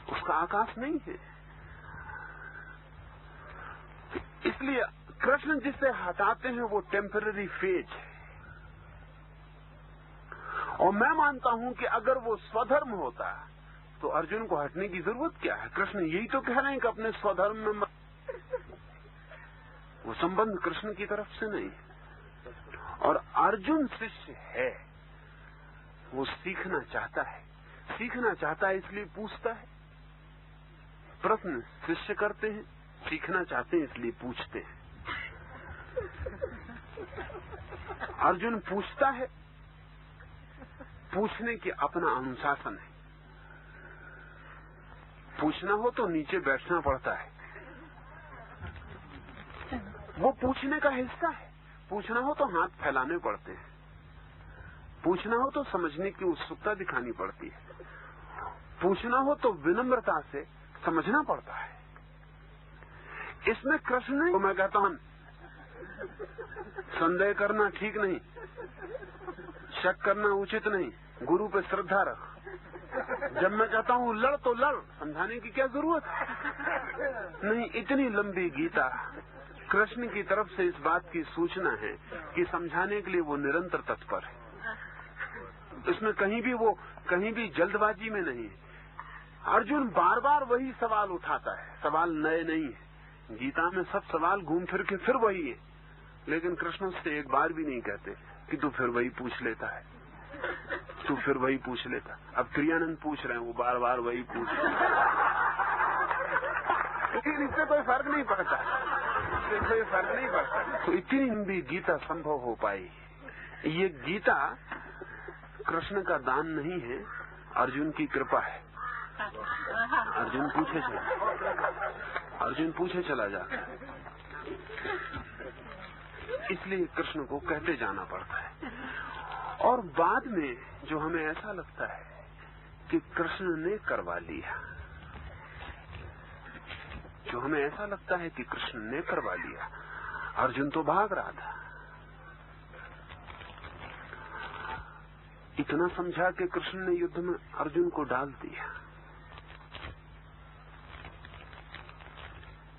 उसका आकाश नहीं है। इसलिए कृष्ण जिसे हटाते हैं वो टेम्पररी फेज है। और मैं मानता हूं कि अगर वो स्वधर्म होता तो अर्जुन को हटने की जरूरत क्या है। कृष्ण यही तो कह रहे हैं कि अपने स्वधर्म में वो संबंध कृष्ण की तरफ से नहीं। और अर्जुन शिष्य है, वो सीखना चाहता है, इसलिए पूछता है। प्रश्न शिष्य करते हैं, सीखना चाहते हैं इसलिए पूछते हैं। अर्जुन पूछता है, पूछने की अपना अनुशासन है। पूछना हो तो नीचे बैठना पड़ता है, वो पूछने का हिस्सा है। पूछना हो तो हाथ फैलाने पड़ते हैं, पूछना हो तो समझने की उत्सुकता दिखानी पड़ती है, पूछना हो तो विनम्रता से समझना पड़ता है। इसमें कृष्ण ने, तो मैं कहता हूं संदेह करना ठीक नहीं, शक करना उचित नहीं, गुरु पे श्रद्धा रख। जब मैं कहता हूं लड़ तो लड़, समझाने की क्या जरूरत है। नहीं, इतनी लंबी गीता कृष्ण की तरफ से इस बात की सूचना है कि समझाने के लिए वो निरंतर तत्पर है। इसमें कहीं भी जल्दबाजी में नहीं है। अर्जुन बार बार वही सवाल उठाता है, सवाल नए नहीं है। गीता में सब सवाल घूम फिर के फिर वही है, लेकिन कृष्ण उससे एक बार भी नहीं कहते कि तू फिर वही पूछ लेता है। तू फिर वही पूछ लेता। अब क्रियानंद पूछ रहे हैं, वो बार बार वही पूछ रहे हैं, लेकिन इससे कोई फर्क नहीं पड़ता, इससे कोई फर्क नहीं पड़ता। तो इतनी लंबी गीता संभव हो पाई। ये गीता कृष्ण का दान नहीं है, अर्जुन की कृपा है। अर्जुन पूछे चला जा, इसलिए कृष्ण को कहते जाना पड़ता है। और बाद में जो हमें ऐसा लगता है कि कृष्ण ने करवा लिया, जो हमें ऐसा लगता है कि कृष्ण ने करवा लिया, अर्जुन तो भाग रहा था, इतना समझा कि कृष्ण ने युद्ध में अर्जुन को डाल दिया,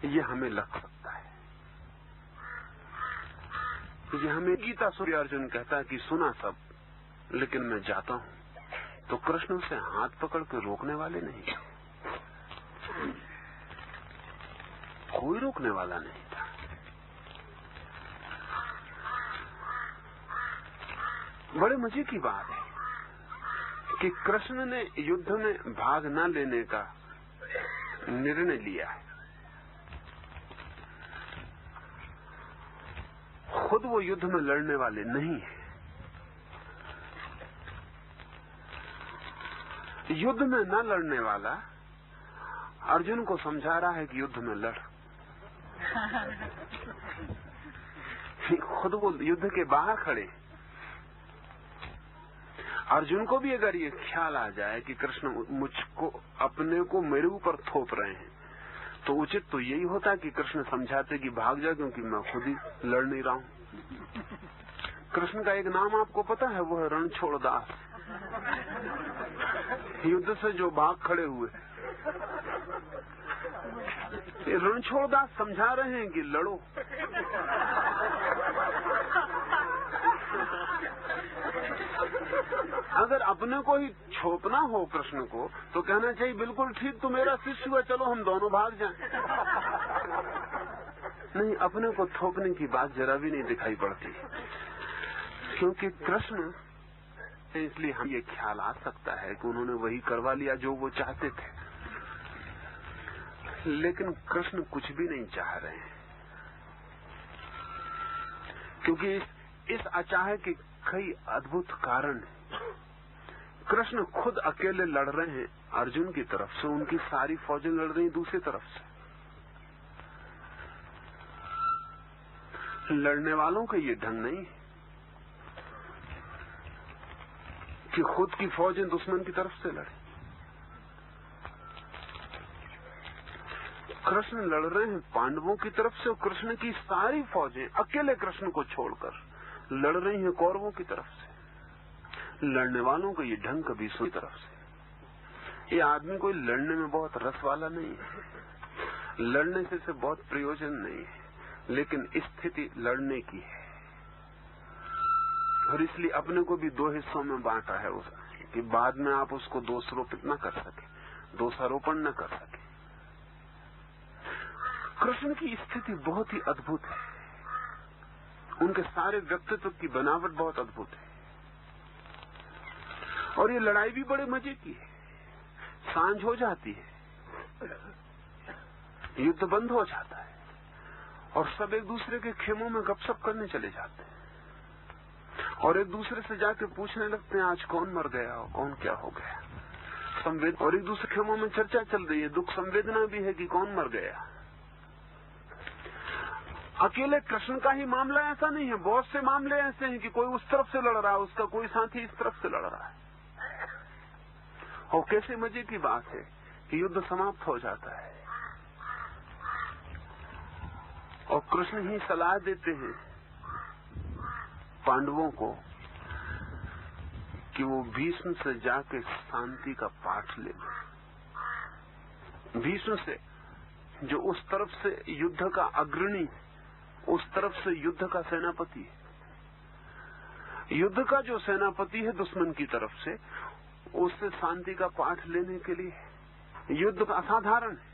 ये हमें लग सकता है। ये हमें गीता सूर्य अर्जुन कहता है कि सुना सब, लेकिन मैं जाता हूं, तो कृष्ण उसे हाथ पकड़ के रोकने वाले नहीं, कोई रोकने वाला नहीं था। बड़े मजे की बात है कि कृष्ण ने युद्ध में भाग न लेने का निर्णय लिया है। खुद वो युद्ध में लड़ने वाले नहीं है। युद्ध में न लड़ने वाला अर्जुन को समझा रहा है कि युद्ध में लड़। खुद वो युद्ध के बाहर खड़े। अर्जुन को भी अगर ये ख्याल आ जाए कि कृष्ण मुझको अपने को मेरे ऊपर थोप रहे हैं, तो उचित तो यही होता कि कृष्ण समझाते कि भाग जा, क्योंकि मैं खुद ही लड़ नहीं रहा हूं। कृष्ण का एक नाम आपको पता है, वो है रणछोड़दास। युद्ध से जो भाग खड़े हुए, रणछोड़दास समझा रहे हैं कि लड़ो। अगर अपने को ही छोपना हो कृष्ण को, तो कहना चाहिए बिल्कुल ठीक, तू मेरा शिष्य हुआ, चलो हम दोनों भाग जाएं। नहीं, अपने को थोपने की बात जरा भी नहीं दिखाई पड़ती, क्योंकि कृष्ण, इसलिए हम ये ख्याल आ सकता है कि उन्होंने वही करवा लिया जो वो चाहते थे। लेकिन कृष्ण कुछ भी नहीं चाह रहे हैं, क्योंकि इस अचाह के कई अद्भुत कारण हैं। कृष्ण खुद अकेले लड़ रहे हैं अर्जुन की तरफ से, उनकी सारी फौजें लड़ रही दूसरी तरफ से। लड़ने वालों का ये ढंग नहीं है कि खुद की फौजें दुश्मन की तरफ से लड़े। कृष्ण लड़ रहे हैं पांडवों की तरफ से, और कृष्ण की सारी फौजें अकेले कृष्ण को छोड़कर लड़ रही हैं कौरवों की तरफ से। लड़ने वालों का ये ढंग कभी दूसरी तरफ से। ये आदमी कोई लड़ने में बहुत रस वाला नहीं है, लड़ने से बहुत प्रयोजन नहीं है, लेकिन स्थिति लड़ने की है। और इसलिए अपने को भी दो हिस्सों में बांटा है उसने, कि बाद में आप उसको दोषारोपित न कर सके, दोषारोपण न कर सके। कृष्ण की स्थिति बहुत ही अद्भुत है, उनके सारे व्यक्तित्व की बनावट बहुत अद्भुत है। और ये लड़ाई भी बड़े मजे की है। सांझ हो जाती है, युद्ध बंद हो जाता है, और सब एक दूसरे के खेमों में गपशप करने चले जाते हैं, और एक दूसरे से जाके पूछने लगते हैं आज कौन मर गया और कौन क्या हो गया। संवेद, और एक दूसरे खेमों में चर्चा चल रही है, दुख संवेदना भी है कि कौन मर गया। अकेले कृष्ण का ही मामला ऐसा नहीं है, बहुत से मामले ऐसे हैं कि कोई उस तरफ से लड़ रहा है, उसका कोई साथी इस तरफ से लड़ रहा है। और कैसे मजे की बात है कि युद्ध समाप्त हो जाता है और कृष्ण ही सलाह देते हैं पांडवों को कि वो भीष्म से जाके शांति का पाठ ले लें। भीष्म से, जो उस तरफ से युद्ध का अग्रणी, उस तरफ से युद्ध का सेनापति है। युद्ध का जो सेनापति है दुश्मन की तरफ से, उससे शांति का पाठ लेने के लिए युद्ध असाधारण है।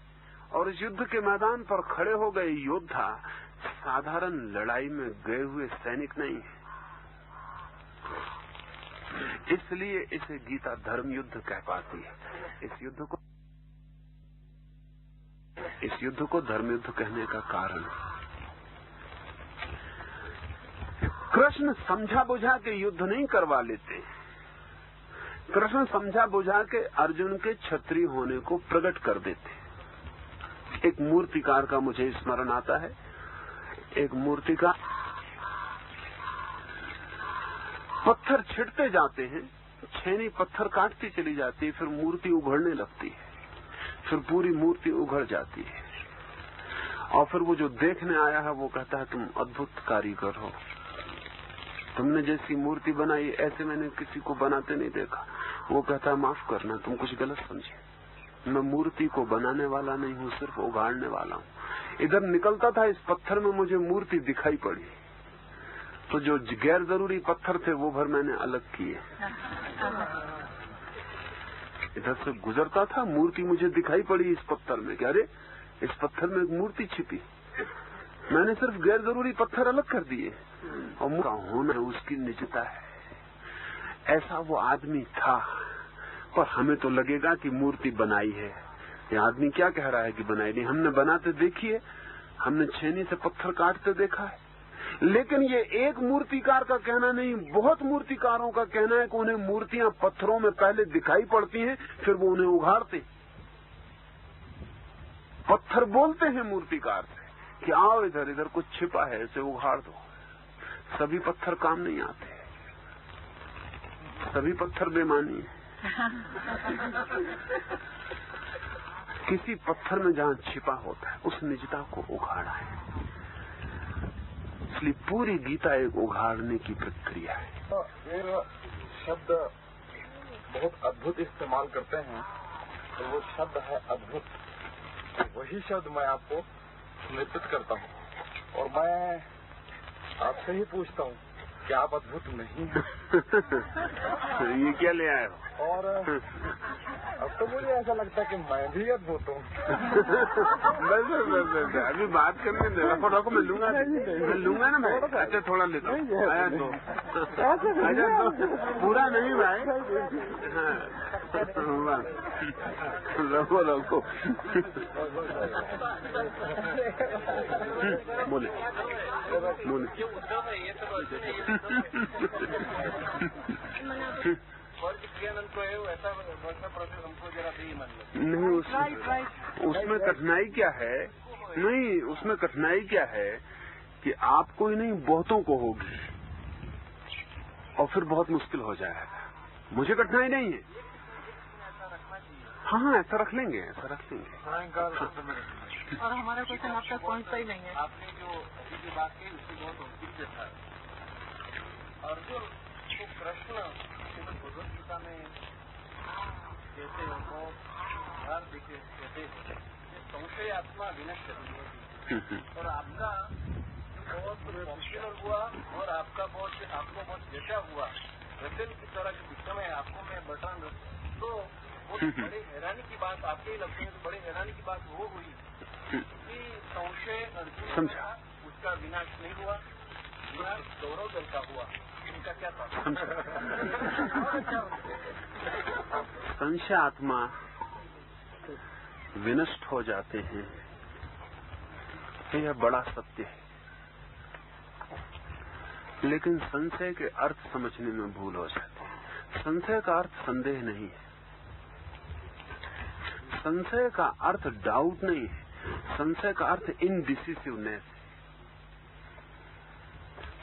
और इस युद्ध के मैदान पर खड़े हो गए योद्धा साधारण लड़ाई में गए हुए सैनिक नहीं है। इसलिए इसे गीता धर्म युद्ध कह पाती है। इस युद्ध को धर्म युद्ध कहने का कारण कृष्ण समझा बुझा के युद्ध नहीं करवा लेते। कृष्ण समझा बुझा के अर्जुन के क्षत्रिय होने को प्रकट कर देते। एक मूर्तिकार का मुझे स्मरण आता है। एक मूर्तिकार पत्थर छिड़ते जाते हैं, छेनी पत्थर काटती चली जाती है, फिर मूर्ति उघड़ने लगती है, फिर पूरी मूर्ति उघड़ जाती है, और फिर वो जो देखने आया है वो कहता है तुम अद्भुत कारीगर हो, तुमने जैसी मूर्ति बनाई ऐसे मैंने किसी को बनाते नहीं देखा। वो कहता है माफ करना, तुम कुछ गलत समझे, मैं मूर्ति को बनाने वाला नहीं हूँ, सिर्फ उगाड़ने वाला हूँ। इधर निकलता था, इस पत्थर में मुझे मूर्ति दिखाई पड़ी, तो जो गैर जरूरी पत्थर थे वो भर मैंने अलग किए। इधर से गुजरता था, मूर्ति मुझे दिखाई पड़ी इस पत्थर में, कि अरे इस पत्थर में एक मूर्ति छिपी, मैंने सिर्फ गैर जरूरी पत्थर अलग कर दिए। और मूर्ति का होना उसकी निजता है। ऐसा वो आदमी था, पर हमें तो लगेगा कि मूर्ति बनाई है। ये आदमी क्या कह रहा है कि बनाई नहीं, हमने बनाते देखी है, हमने छेनी से पत्थर काटते देखा है। लेकिन ये एक मूर्तिकार का कहना नहीं, बहुत मूर्तिकारों का कहना है कि उन्हें मूर्तियां पत्थरों में पहले दिखाई पड़ती हैं, फिर वो उन्हें उघाड़ते। पत्थर बोलते हैं मूर्तिकार से कि आओ इधर, इधर कुछ छिपा है, इसे उघाड़ दो। सभी पत्थर काम नहीं आते, सभी पत्थर बेमानी है। किसी पत्थर में जहां छिपा होता है उस निजता को उघाड़ा है। इसलिए पूरी गीता एक उघाड़ने की प्रक्रिया है। तो ये शब्द बहुत अद्भुत इस्तेमाल करते हैं, तो वो शब्द है अद्भुत। वही शब्द मैं आपको समर्पित करता हूँ, और मैं आपसे ही पूछता हूँ कि आप अद्भुत नहीं हैं। ये क्या ले आए हो? और अब तो मुझे ऐसा लगता है कि मैं भी अद्भुत हूँ। बस अभी बात करने दे, रखो मैं लूंगा ना भाई। अच्छा थोड़ा लेता हूँ, आया दो, पूरा नहीं भाई। रखो बोले नहीं, उसमें कठिनाई क्या है? नहीं, उसमें कठिनाई क्या है कि आपको ही नहीं बहुतों को होगी, और फिर बहुत मुश्किल हो जाएगा। मुझे कठिनाई नहीं है। हाँ ऐसा रख लेंगे, ऐसा रख लेंगे। और हमारा क्वेश्चन आप तक पहुँचता ही नहीं है। आपने जो अभी की बात कही उसकी बहुत औचित्य था। अर्जुन तो कृष्ण भगवत गीता में जैसे उनको बाहर दिखे कहते संशय आत्मा विनश्यति, और आपका बहुत पॉपुलर हुआ और आपको बहुत जैसा हुआ रचन की तरह के विषय में आपको मैं बटन तो बड़ी हैरानी की बात, आपके लफ्जों में बड़ी हैरानी की बात वो हुई कि संशय अर्जुन का उसका विनाश नहीं हुआ, विनाश गौरव दल का हुआ। इनका क्या था? संशय आत्मा विनष्ट हो जाते हैं, यह बड़ा सत्य है। लेकिन संशय के अर्थ समझने में भूल हो जाती है। संशय का अर्थ संदेह नहीं है, संशय का अर्थ डाउट नहीं है, संशय का अर्थ इनडिसिसिवनेस है।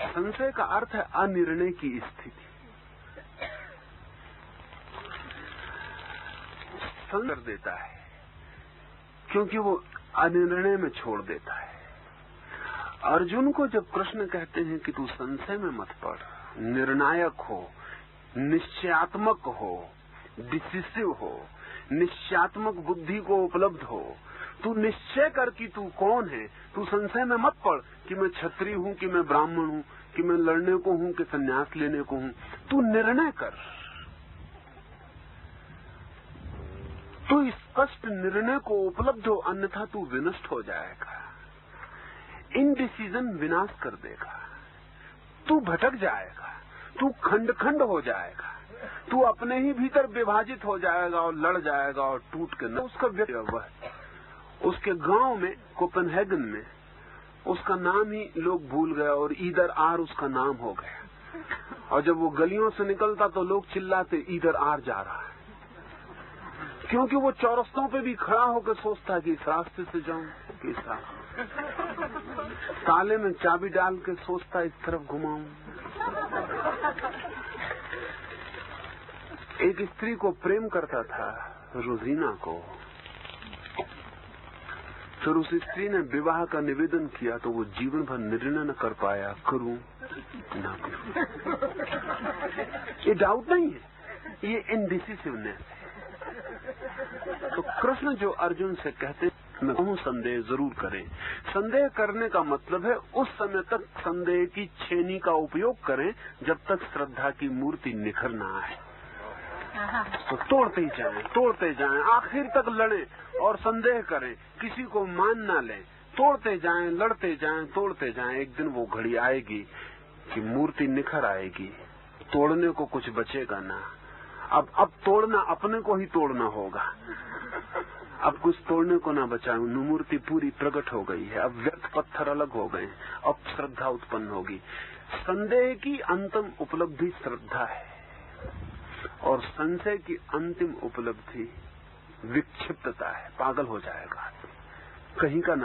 संशय का अर्थ है अनिर्णय की स्थिति। संशय देता है क्योंकि वो अनिर्णय में छोड़ देता है। अर्जुन को जब कृष्ण कहते हैं कि तू संशय में मत पड़, निर्णायक हो, निश्चयात्मक हो, डिसिसिव हो, निश्चयात्मक बुद्धि को उपलब्ध हो, तू निश्चय कर कि तू कौन है, तू संशय में मत पड़ कि मैं क्षत्रिय हूं कि मैं ब्राह्मण हूं कि मैं लड़ने को हूं कि संन्यास लेने को हूं। तू निर्णय कर, तू स्पष्ट निर्णय को उपलब्ध हो, अन्यथा तू विनष्ट हो जाएगा। इनडिसीजन विनाश कर देगा, तू भटक जाएगा, तू खंड खंड हो जाएगा। तू अपने ही भीतर विभाजित हो जाएगा और लड़ जाएगा और टूट के न उसका व्यक्ति। उसके गांव में कोपेनहेगन में उसका नाम ही लोग भूल गए और ईदर आर उसका नाम हो गया। और जब वो गलियों से निकलता तो लोग चिल्लाते ईदर आर जा रहा है, क्योंकि वो चौरस्तों पे भी खड़ा होकर सोचता है कि इस रास्ते से जाऊं कि इस रास्ते, ताले में चाबी डाल के सोचता इस तरफ घुमाऊं। एक स्त्री को प्रेम करता था, रोजीना को। फिर उस स्त्री ने विवाह का निवेदन किया तो वो जीवन भर निर्णय न कर पाया, करूं ना करूं। ये डाउट नहीं है, ये इनडिसिसिवनेस है। तो कृष्ण जो अर्जुन से कहते मैं कहूं संदेह जरूर करें। संदेह करने का मतलब है उस समय तक संदेह की छेनी का उपयोग करें जब तक श्रद्धा की मूर्ति निखर ना आए। तो तोड़ते जाएं, आखिर तक लड़ें और संदेह करें, किसी को मान ना लें, तोड़ते जाएं, लड़ते जाएं, तोड़ते जाएं। एक दिन वो घड़ी आएगी कि मूर्ति निखर आएगी, तोड़ने को कुछ बचेगा ना। अब तोड़ना अपने को ही तोड़ना होगा, अब कुछ तोड़ने को ना बचा। मूर्ति पूरी प्रकट हो गई है, अब व्यर्थ पत्थर अलग हो गए, अब श्रद्धा उत्पन्न होगी। संदेह की अंतिम उपलब्धि श्रद्धा है और संशय की अंतिम उपलब्धि विक्षिप्तता है। पागल हो जाएगा, कहीं का न